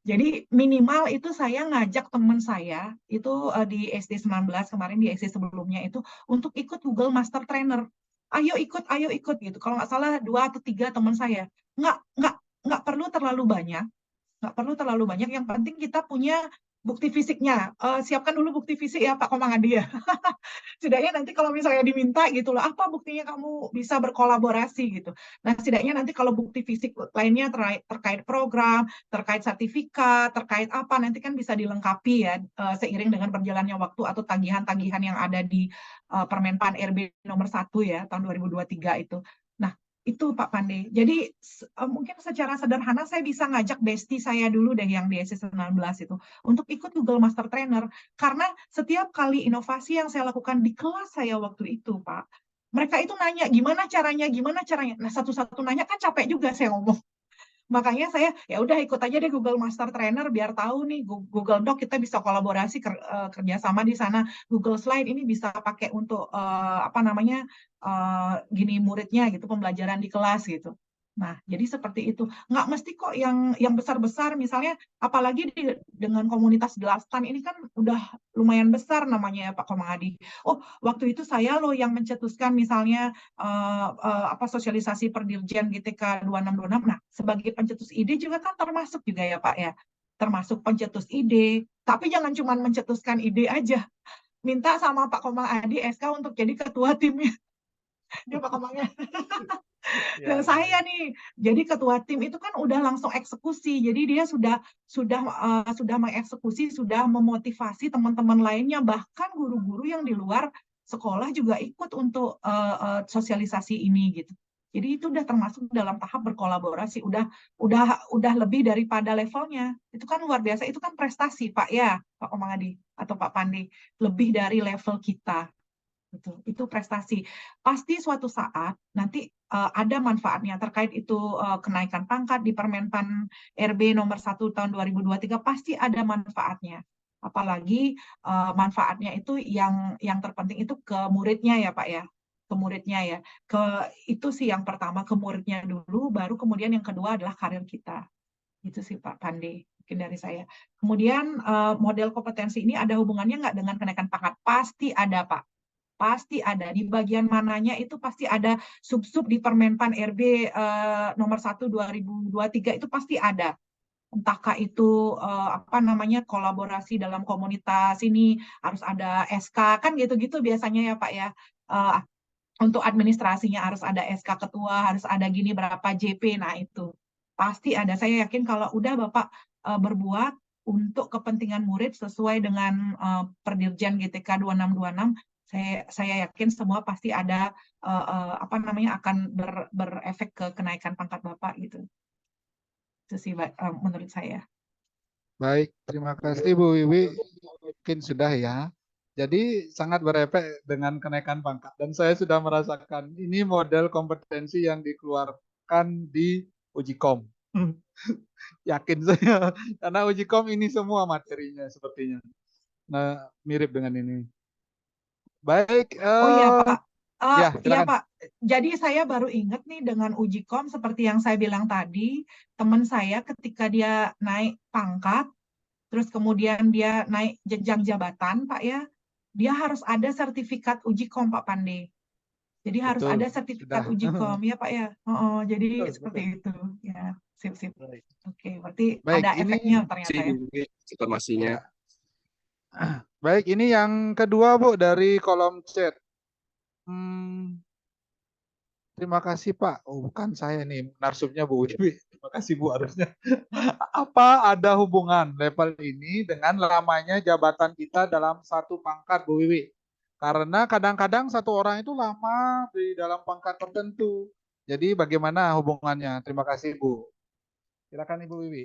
Jadi minimal itu saya ngajak teman saya itu di SD 19 kemarin di SD sebelumnya itu untuk ikut Google Master Trainer. Ayo ikut gitu. Kalau nggak salah 2 atau 3 teman saya. Nggak perlu terlalu banyak. Nggak perlu terlalu banyak. Yang penting kita punya bukti fisiknya. Siapkan dulu bukti fisik ya Pak Komangadi ya. Setidaknya nanti kalau misalnya diminta gitu loh, apa buktinya kamu bisa berkolaborasi gitu. Nah, setidaknya nanti kalau bukti fisik lainnya terkait program, terkait sertifikat, terkait apa, nanti kan bisa dilengkapi ya seiring dengan berjalannya waktu atau tagihan-tagihan yang ada di Permenpan RB nomor 1 ya, tahun 2023 itu. Nah, itu Pak Pande. Jadi mungkin secara sederhana saya bisa ngajak bestie saya dulu deh yang di SD19 itu untuk ikut Google Master Trainer. Karena setiap kali inovasi yang saya lakukan di kelas saya waktu itu, Pak, mereka itu nanya gimana caranya. Nah, satu-satu nanya kan capek juga saya ngomong. Makanya saya ya udah ikut aja deh Google Master Trainer biar tahu nih Google Doc kita bisa kolaborasi kerjasama di sana. Google Slide ini bisa pakai untuk gini muridnya gitu pembelajaran di kelas gitu. Nah, jadi seperti itu. Nggak mesti kok yang besar-besar, misalnya apalagi dengan komunitas Gelastan ini kan udah lumayan besar namanya ya Pak Komadi. Oh, waktu itu saya loh yang mencetuskan misalnya sosialisasi Perdirjen GTK 2626. Nah, sebagai pencetus ide juga kan termasuk juga ya Pak ya. Termasuk pencetus ide. Tapi jangan cuma mencetuskan ide aja. Minta sama Pak Komadi SK untuk jadi ketua timnya. Ya Pak Komadi. Ya, Saya nih, jadi ketua tim itu kan udah langsung eksekusi. Jadi dia sudah mengeksekusi, sudah memotivasi teman-teman lainnya, bahkan guru-guru yang di luar sekolah juga ikut untuk sosialisasi ini gitu. Jadi itu udah termasuk dalam tahap berkolaborasi, udah lebih daripada levelnya. Itu kan luar biasa, itu kan prestasi Pak ya, Pak Komangadi atau Pak Pandi, lebih dari level kita. Itu prestasi. Pasti suatu saat nanti ada manfaatnya terkait itu kenaikan pangkat di Permenpan RB nomor 1 tahun 2023 pasti ada manfaatnya. Apalagi manfaatnya itu yang terpenting itu ke muridnya ya Pak ya. Ke muridnya ya. Itu sih yang pertama, ke muridnya dulu, baru kemudian yang kedua adalah karir kita. Itu sih Pak Pandi mungkin dari saya. Kemudian model kompetensi ini ada hubungannya nggak dengan kenaikan pangkat? Pasti ada Pak. Pasti ada. Di bagian mananya itu pasti ada sub-sub di Permenpan RB nomor 1 2023 itu pasti ada. Entahkah itu kolaborasi dalam komunitas ini harus ada SK kan gitu-gitu biasanya ya Pak ya. Untuk administrasinya harus ada SK ketua, harus ada gini berapa JP. Nah, itu pasti ada. Saya yakin kalau udah Bapak berbuat untuk kepentingan murid sesuai dengan Perdirjen GTK 2626, saya yakin semua pasti ada akan berefek ke kenaikan pangkat Bapak gitu. Itu sih menurut saya. baik, terima kasih Bu Wiwi. Mungkin sudah ya. Jadi sangat berefek dengan kenaikan pangkat. Dan saya sudah merasakan ini model kompetensi yang dikeluarkan di Ujikom. Yakin saya. Karena Ujikom ini semua materinya sepertinya. Nah, mirip dengan ini. Baik. Oh iya Pak. Ya, Iya silakan. Pak. Jadi saya baru ingat nih dengan Ujikom seperti yang saya bilang tadi, teman saya ketika dia naik pangkat, terus kemudian dia naik jenjang jabatan, Pak ya, dia harus ada sertifikat Ujikom, Pak Pande. Jadi harus Betul. ada sertifikat Sudah. Ujikom, ya Pak ya. Jadi Betul, seperti betul. itu. Ya, sip. Baik. Oke, berarti Baik, ada ini efeknya ternyata ya. informasinya. ya. Baik, ini yang kedua Bu dari kolom chat. Terima kasih Pak. Oh, bukan saya nih, narsumnya Bu Wiwi. Terima kasih Bu harusnya. Apa ada hubungan level ini dengan lamanya jabatan kita dalam satu pangkat Bu Wiwi? Karena kadang-kadang satu orang itu lama di dalam pangkat tertentu. Jadi bagaimana hubungannya? Terima kasih Bu. Silakan Ibu Wiwi.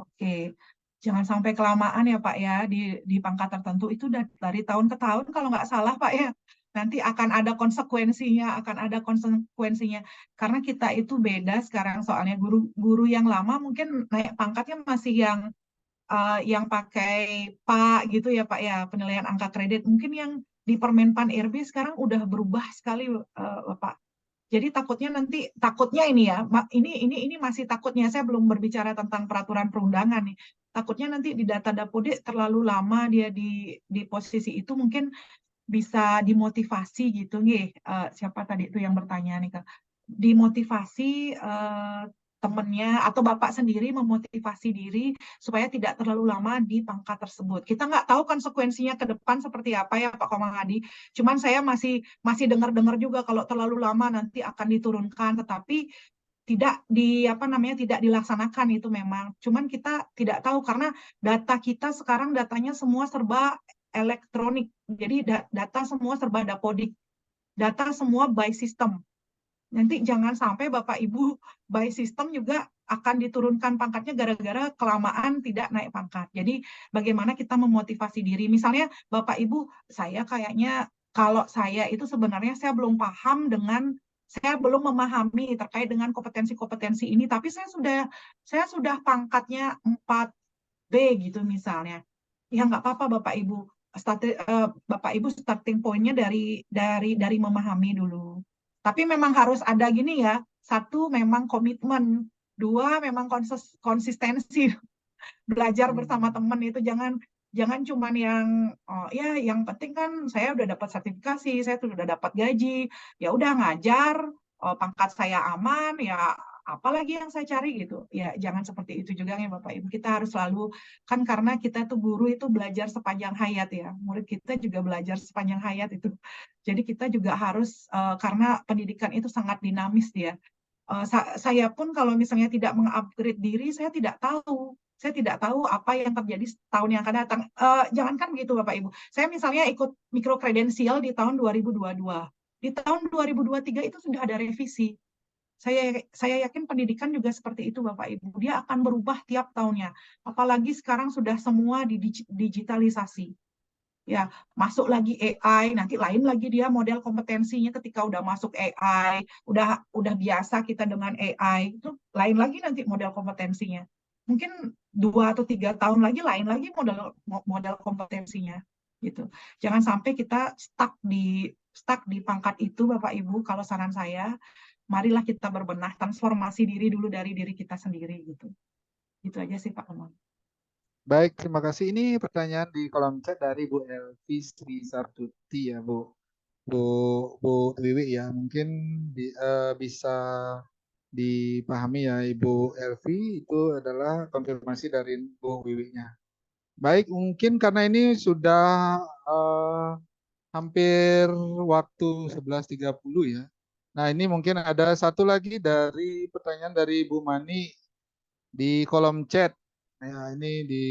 Oke, jangan sampai kelamaan ya Pak ya di pangkat tertentu itu dari tahun ke tahun kalau nggak salah Pak ya. Nanti akan ada konsekuensinya, karena kita itu beda sekarang soalnya guru yang lama mungkin naik pangkatnya masih yang pakai Pak gitu ya Pak ya, penilaian angka kredit. Mungkin yang di Permenpan RB sekarang udah berubah sekali Pak. Jadi takutnya ini ya, ini masih takutnya, saya belum berbicara tentang peraturan perundangan nih. Takutnya nanti di data Dapodik terlalu lama dia di posisi itu mungkin bisa dimotivasi gitu nih. Siapa tadi itu yang bertanya nih Kak? Dimotivasi temennya atau Bapak sendiri memotivasi diri supaya tidak terlalu lama di pangkat tersebut. Kita nggak tahu konsekuensinya ke depan seperti apa ya Pak Komang Adi. Cuman saya masih dengar-dengar juga kalau terlalu lama nanti akan diturunkan, tetapi tidak dilaksanakan itu memang. Cuman kita tidak tahu karena data kita sekarang datanya semua serba elektronik. Jadi data semua serba dapodik. Data semua by system. Nanti jangan sampai Bapak Ibu by system juga akan diturunkan pangkatnya gara-gara kelamaan tidak naik pangkat. Jadi bagaimana kita memotivasi diri. Misalnya Bapak Ibu, saya kayaknya kalau saya itu sebenarnya saya belum paham saya belum memahami terkait dengan kompetensi-kompetensi ini, tapi saya sudah pangkatnya 4B gitu misalnya. Ya nggak apa-apa Bapak Ibu. Bapak Ibu starting point-nya dari memahami dulu. Tapi memang harus ada gini ya, satu memang komitmen, dua memang konsistensi belajar bersama teman itu jangan cuman yang oh ya yang penting kan saya udah dapat sertifikasi, saya sudah dapat gaji, ya udah ngajar, pangkat saya aman, ya apalagi yang saya cari gitu. Ya jangan seperti itu juga ya Bapak Ibu. Kita harus selalu kan karena kita tuh guru itu belajar sepanjang hayat ya. Murid kita juga belajar sepanjang hayat itu. Jadi kita juga harus karena pendidikan itu sangat dinamis ya. Saya pun kalau misalnya tidak mengupgrade diri, saya tidak tahu. Saya tidak tahu apa yang terjadi tahun yang akan datang. Jangankan begitu Bapak Ibu. Saya misalnya ikut mikro kredensial di tahun 2022. Di tahun 2023 itu sudah ada revisi. Saya yakin pendidikan juga seperti itu Bapak Ibu. Dia akan berubah tiap tahunnya. Apalagi sekarang sudah semua digitalisasi. Ya, masuk lagi AI, nanti lain lagi dia model kompetensinya ketika udah masuk AI, udah biasa kita dengan AI, itu lain lagi nanti model kompetensinya. Mungkin 2 atau 3 tahun lagi lain lagi model kompetensinya gitu. Jangan sampai kita stuck di pangkat itu Bapak Ibu. Kalau saran saya, marilah kita berbenah, transformasi diri dulu dari diri kita sendiri gitu. Itu aja sih Pak Kemal. Baik, terima kasih. Ini pertanyaan di kolom chat dari Bu Elvi Sri Sartuti ya, Bu. Bu Wiwi ya, mungkin bisa dipahami ya Ibu Elvi itu adalah konfirmasi dari Bu Wiwi-nya. Baik, mungkin karena ini sudah hampir waktu 11.30 ya. Nah, ini mungkin ada satu lagi dari pertanyaan dari Bu Mani di kolom chat. Nah, ini di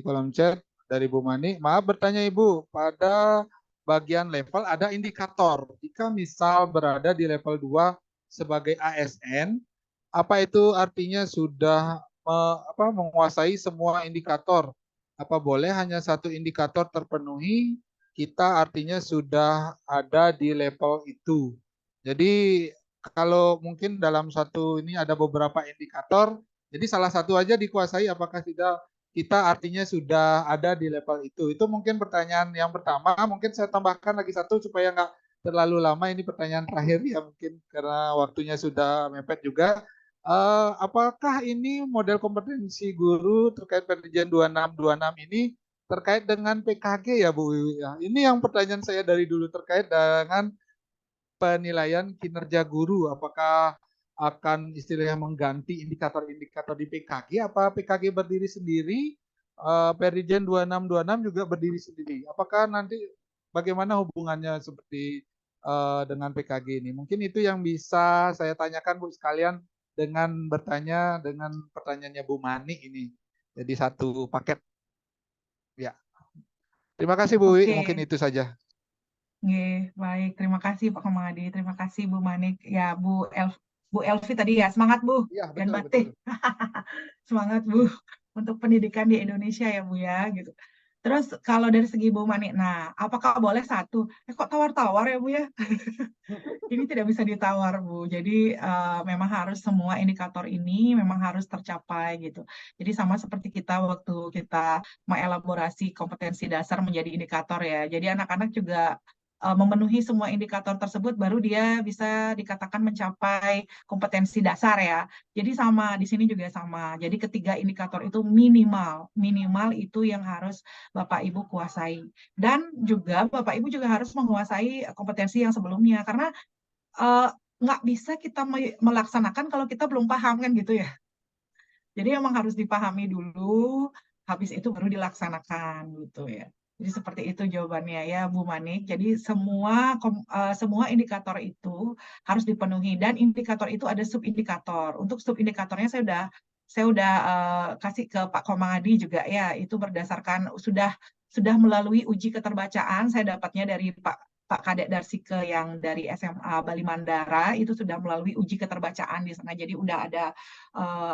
kolom chat dari Bu Mani. Maaf bertanya Ibu, pada bagian level ada indikator. Jika misal berada di level 2 sebagai ASN, apa itu artinya sudah menguasai semua indikator? Apa boleh hanya satu indikator terpenuhi, kita artinya sudah ada di level itu. Jadi kalau mungkin dalam satu ini ada beberapa indikator, jadi salah satu aja dikuasai, apakah tidak kita artinya sudah ada di level itu? Itu mungkin pertanyaan yang pertama. Mungkin saya tambahkan lagi satu supaya nggak terlalu lama. Ini pertanyaan terakhir ya mungkin karena waktunya sudah mepet juga. Apakah ini model kompetensi guru terkait Perjanjian 2626 ini terkait dengan PKG ya Bu Wiwi ya? Ini yang pertanyaan saya dari dulu terkait dengan penilaian kinerja guru. Apakah akan istilahnya mengganti indikator-indikator di PKG? Apa PKG berdiri sendiri? Perjanjian 2626 juga berdiri sendiri. Apakah nanti bagaimana hubungannya seperti dengan PKG ini? Mungkin itu yang bisa saya tanyakan Bu sekalian dengan bertanya dengan pertanyaannya Bu Mani ini. Jadi satu paket. Ya. Terima kasih Bu Wi, mungkin itu saja. Baik, terima kasih Pak Komadi, terima kasih Bu Manik, ya Bu Elvi tadi ya, semangat Bu, Iya, dan betul, batik, betul. semangat Bu untuk pendidikan di Indonesia ya Bu ya, gitu. Terus kalau dari segi Bu Manik, nah apakah boleh satu? Kok tawar-tawar ya Bu ya? Ini tidak bisa ditawar Bu, jadi memang harus semua indikator ini memang harus tercapai gitu. Jadi sama seperti kita waktu kita mengelaborasi kompetensi dasar menjadi indikator ya. Jadi anak-anak juga memenuhi semua indikator tersebut baru dia bisa dikatakan mencapai kompetensi dasar ya. Jadi sama di sini juga sama. Jadi ketiga indikator itu minimal itu yang harus Bapak Ibu kuasai. Dan juga Bapak Ibu juga harus menguasai kompetensi yang sebelumnya karena nggak bisa kita melaksanakan kalau kita belum paham kan gitu ya. Jadi emang harus dipahami dulu, habis itu baru dilaksanakan gitu ya. Jadi seperti itu jawabannya ya Bu Manik. Jadi semua indikator itu harus dipenuhi dan indikator itu ada subindikator. Untuk subindikatornya saya udah kasih ke Pak Komadi juga ya. Itu berdasarkan sudah melalui uji keterbacaan saya dapatnya dari Pak Kadek Darsike yang dari SMA Bali Mandara itu sudah melalui uji keterbacaan di sana. Jadi udah ada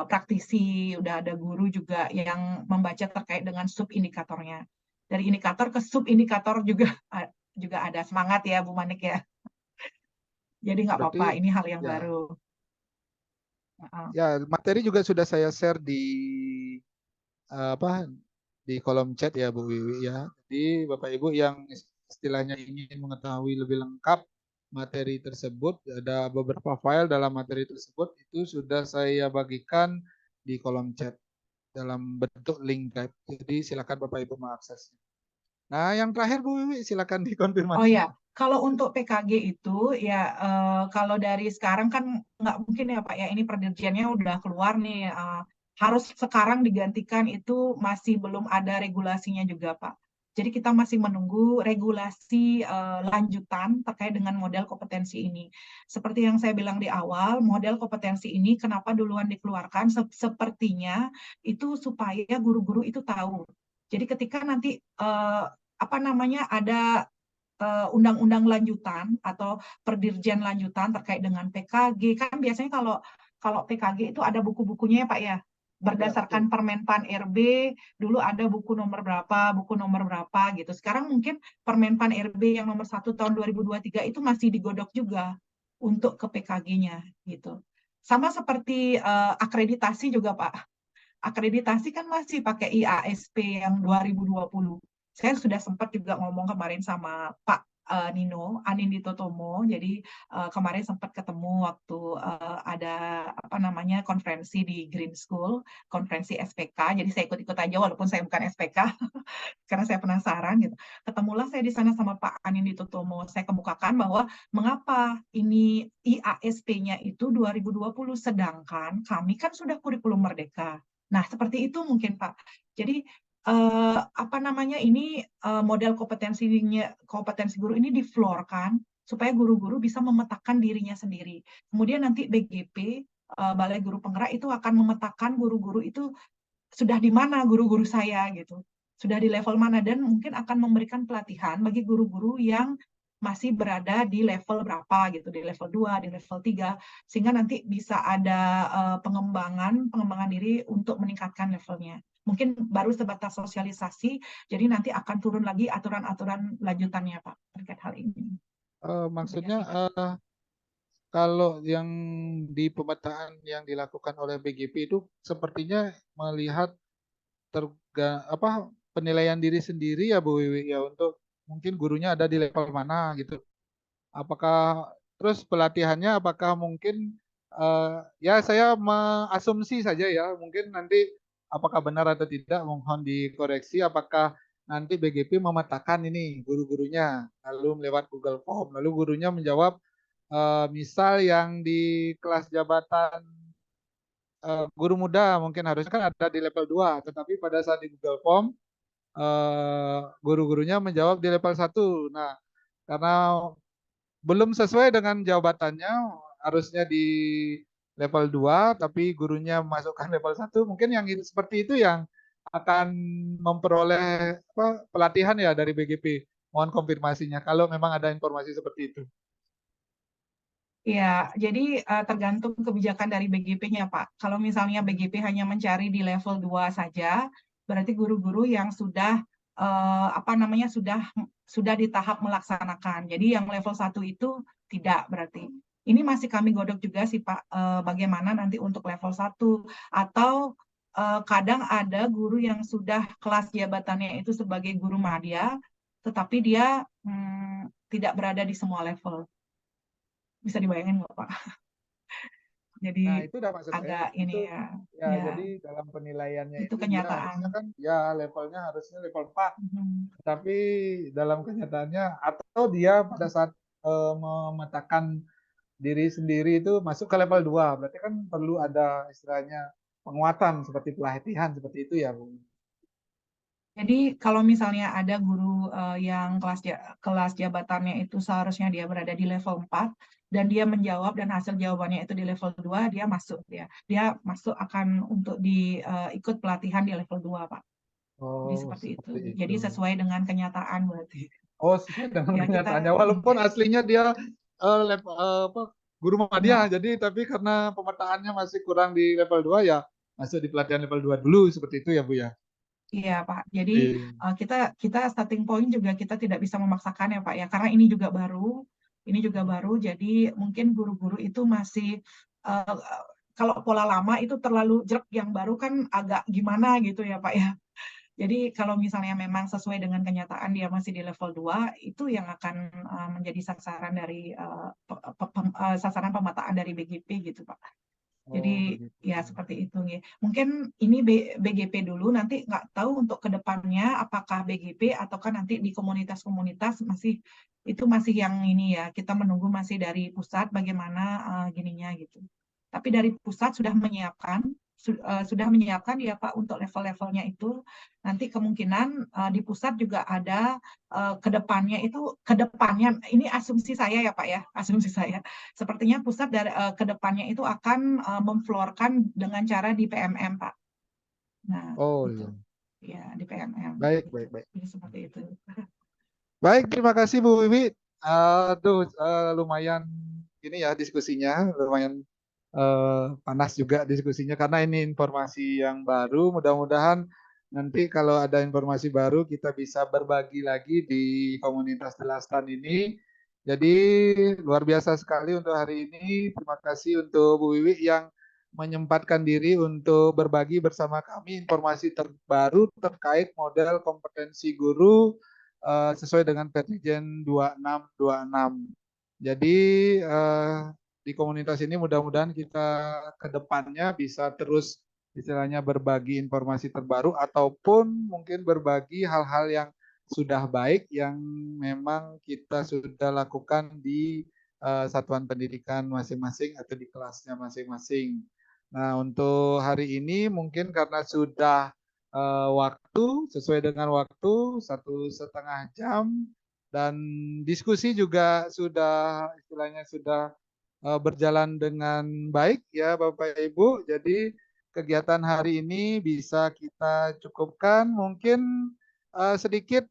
praktisi, udah ada guru juga yang membaca terkait dengan subindikatornya. Dari indikator ke subindikator juga ada. Semangat ya Bu Manik ya. Jadi nggak Berarti apa-apa, ini hal yang ya, baru. ya materi juga sudah saya share di di kolom chat ya Bu Wiwi ya. Jadi Bapak Ibu yang istilahnya ingin mengetahui lebih lengkap materi tersebut, ada beberapa file dalam materi tersebut itu sudah saya bagikan di kolom chat dalam bentuk link drive. Jadi silakan Bapak Ibu mengaksesnya. Nah, yang terakhir Bu Wiwi silakan Oh dikonfirmasi. ya, kalau untuk PKG itu ya kalau dari sekarang kan nggak mungkin ya Pak ya, ini perdirjennya udah keluar nih, harus sekarang digantikan itu masih belum ada regulasinya juga Pak. Jadi kita masih menunggu regulasi lanjutan terkait dengan model kompetensi ini. Seperti yang saya bilang di awal, model kompetensi ini kenapa duluan dikeluarkan? Sepertinya itu supaya guru-guru itu tahu. Jadi ketika nanti apa namanya ada undang-undang lanjutan atau perdirjen lanjutan terkait dengan PKG, kan biasanya kalau PKG itu ada buku-bukunya ya Pak ya, berdasarkan Permenpan RB dulu ada buku nomor berapa gitu. Sekarang mungkin Permenpan RB yang nomor 1 tahun 2023 itu masih digodok juga untuk ke PKG-nya gitu. Sama seperti akreditasi juga Pak. Akreditasi kan masih pakai IASP yang 2020. Saya sudah sempat juga ngomong kemarin sama Pak Nino, Anindito Tomo. Jadi kemarin sempat ketemu waktu ada apa namanya konferensi di Green School, konferensi SPK. Jadi saya ikut-ikut aja walaupun saya bukan SPK karena saya penasaran gitu. Ketemulah saya di sana sama Pak Anindito Tomo. Saya kemukakan bahwa mengapa ini IASP-nya itu 2020 sedangkan kami kan sudah kurikulum merdeka. Nah, seperti itu mungkin Pak. Jadi apa namanya ini model kompetensi guru ini diflorkan supaya guru-guru bisa memetakan dirinya sendiri. Kemudian nanti BGP Balai Guru Penggerak itu akan memetakan guru-guru itu sudah di mana guru-guru saya gitu. Sudah di level mana dan mungkin akan memberikan pelatihan bagi guru-guru yang masih berada di level berapa gitu, di level 2, di level 3 sehingga nanti bisa ada pengembangan diri untuk meningkatkan levelnya. Mungkin baru sebatas sosialisasi, jadi nanti akan turun lagi aturan-aturan lanjutannya Pak terkait hal ini. Maksudnya kalau yang di pemetaan yang dilakukan oleh BGP itu sepertinya melihat penilaian diri sendiri ya Bu Wiwi ya untuk mungkin gurunya ada di level mana gitu. Apakah terus pelatihannya apakah mungkin ya saya mengasumsi saja ya mungkin nanti apakah benar atau tidak mohon dikoreksi apakah nanti BGP memetakan ini guru-gurunya lalu lewat Google Form lalu gurunya menjawab misal yang di kelas jabatan guru muda mungkin harusnya kan ada di level 2 tetapi pada saat di Google Form guru-gurunya menjawab di level 1. Nah, karena belum sesuai dengan jabatannya harusnya di level 2 tapi gurunya masukkan level 1 mungkin yang seperti itu yang akan memperoleh pelatihan ya dari BGP. Mohon konfirmasinya kalau memang ada informasi seperti itu. Ya, jadi tergantung kebijakan dari BGP-nya, Pak. Kalau misalnya BGP hanya mencari di level 2 saja, berarti guru-guru yang sudah sudah di tahap melaksanakan. Jadi yang level 1 itu tidak berarti. Ini masih kami godok juga sih, Pak, bagaimana nanti untuk level 1 atau kadang ada guru yang sudah kelas jabatannya itu sebagai guru madya, tetapi dia tidak berada di semua level. Bisa dibayangin nggak Pak? Jadi Nah, itu udah maksud saya. agak ini Itu, ya. ya, jadi dalam penilaiannya Itu itu dia kenyataan. harusnya kan ya levelnya harusnya level 4. Tapi dalam kenyataannya atau dia pada saat memetakan diri sendiri itu masuk ke level 2. Berarti kan perlu ada istilahnya penguatan seperti pelatihan seperti itu ya, Bu. Jadi kalau misalnya ada guru yang kelas jabatannya itu seharusnya dia berada di level 4 dan dia menjawab dan hasil jawabannya itu di level 2, dia masuk ya. Dia masuk akan untuk ikut pelatihan di level 2, Pak. Jadi Oh, seperti itu. seperti Jadi itu. sesuai dengan kenyataan berarti. Oh, sesuai dengan Ya kenyataannya. kita Walaupun aslinya dia guru Muhammadiyah, nah, jadi tapi karena pemetaannya masih kurang di level 2 ya masuk di pelatihan level 2 dulu seperti itu ya, Bu ya. iya Pak. Jadi Iya. kita starting point juga kita tidak bisa memaksakan ya Pak ya, karena ini juga baru. Jadi mungkin guru-guru itu masih uh, kalau pola lama itu terlalu jerk, yang baru kan agak gimana gitu ya Pak ya. Jadi kalau misalnya memang sesuai dengan kenyataan dia masih di level 2, itu yang akan menjadi sasaran dari sasaran pemetaan dari BGP gitu, Pak. Jadi begitu. ya seperti itu nih. Mungkin ini BGP dulu, nanti nggak tahu untuk kedepannya apakah BGP ataukah nanti di komunitas-komunitas itu masih yang ini ya. Kita menunggu masih dari pusat bagaimana gininya gitu. Tapi dari pusat sudah menyiapkan ya Pak untuk level-levelnya itu. Nanti kemungkinan di pusat juga ada kedepannya ini asumsi saya ya Pak ya, asumsi saya. Sepertinya pusat dari kedepannya itu akan memflorkan dengan cara di PMM, Pak. Nah, Oh itu iya. ya di PMM. Baik, baik, baik. Jadi seperti itu. Baik, terima kasih Bu Wiwi. Aduh, lumayan ini ya diskusinya, lumayan panas juga diskusinya karena ini informasi yang baru. Mudah-mudahan nanti kalau ada informasi baru kita bisa berbagi lagi di komunitas Delastan ini. Jadi luar biasa sekali untuk hari ini. Terima kasih untuk Bu Wiwi yang menyempatkan diri untuk berbagi bersama kami informasi terbaru terkait model kompetensi guru sesuai dengan Pertijen 2626. Jadi di komunitas ini mudah-mudahan kita ke depannya bisa terus istilahnya berbagi informasi terbaru ataupun mungkin berbagi hal-hal yang sudah baik yang memang kita sudah lakukan di satuan pendidikan masing-masing atau di kelasnya masing-masing. Nah, untuk hari ini mungkin karena sudah waktu sesuai dengan waktu 1,5 jam dan diskusi juga sudah istilahnya sudah berjalan dengan baik ya Bapak Ibu. Jadi kegiatan hari ini bisa kita cukupkan. Mungkin sedikit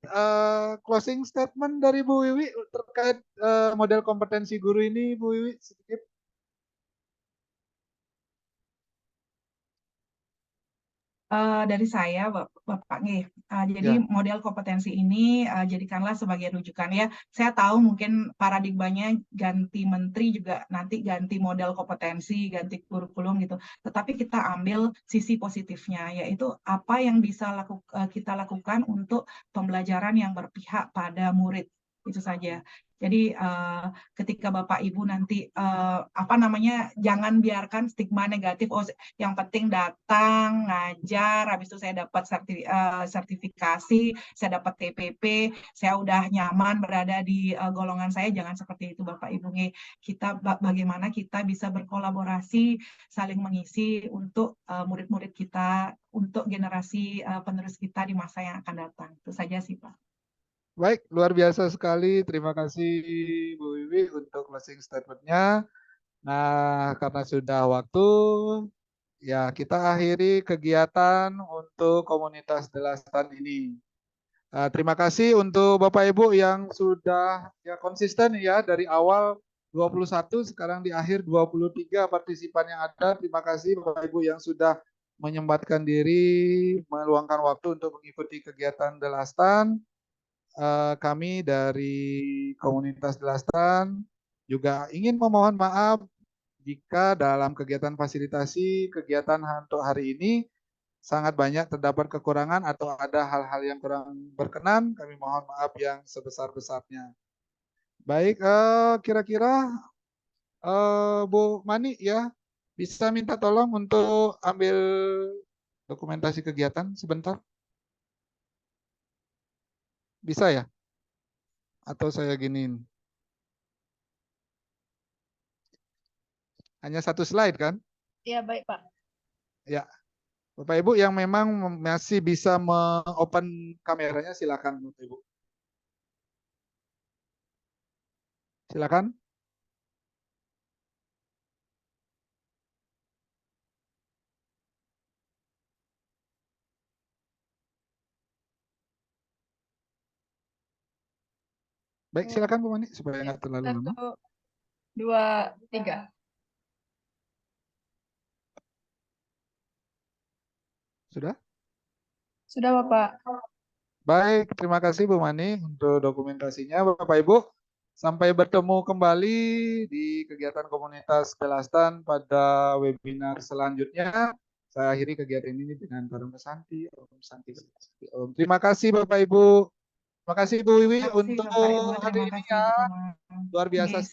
closing statement dari Bu Wiwi terkait model kompetensi guru ini, Bu Wiwi sedikit. Dari saya, Bapak nih. Jadi Ya, model kompetensi ini jadikanlah sebagai rujukan ya. Saya tahu mungkin paradigmanya ganti menteri juga nanti ganti model kompetensi, ganti kurikulum gitu. Tetapi kita ambil sisi positifnya, yaitu apa yang bisa kita lakukan untuk pembelajaran yang berpihak pada murid. Itu saja. Jadi ketika Bapak Ibu nanti jangan biarkan stigma negatif. Oh, yang penting datang, ngajar, habis itu saya dapat sertifikasi, saya dapat TPP, saya udah nyaman berada di golongan saya. Jangan seperti itu Bapak Ibu. Bagaimana kita bisa berkolaborasi, saling mengisi untuk murid-murid kita, untuk generasi penerus kita di masa yang akan datang. Itu saja sih Pak. baik, luar biasa sekali. Terima kasih Bu Wiwi untuk closing statement-nya. Nah, karena sudah waktu, ya kita akhiri kegiatan untuk komunitas Delastan ini. Terima kasih untuk Bapak Ibu yang sudah ya konsisten ya dari awal 21 sekarang di akhir 23 partisipan yang ada. Terima kasih Bapak Ibu yang sudah menyempatkan diri, meluangkan waktu untuk mengikuti kegiatan Delastan. Kami dari komunitas Delastan juga ingin memohon maaf jika dalam kegiatan fasilitasi kegiatan untuk hari ini sangat banyak terdapat kekurangan atau ada hal-hal yang kurang berkenan, kami mohon maaf yang sebesar-besarnya. Baik, kira-kira Bu Mani ya bisa minta tolong untuk ambil dokumentasi kegiatan sebentar? Bisa ya? Atau saya giniin? Hanya satu slide kan? Iya, baik, Pak. Ya. Bapak Ibu yang memang masih bisa open kameranya silakan Bapak Ibu. Silakan. Baik, silakan Bu Mani supaya nggak terlalu lama. 1, 2, 3. Sudah? Sudah, Bapak. Baik, terima kasih Bu Mani untuk dokumentasinya. Bapak Ibu, sampai bertemu kembali di kegiatan komunitas Delastan pada webinar selanjutnya. saya akhiri kegiatan ini dengan Paduka Santi. Om Santi. Om. Terima kasih Bapak Ibu. Terima kasih Bu Wiwi Terima kasih untuk Bapak Ibu, hari terima ini kasih ya. Pak Komang. Luar biasa Nggih, sekali.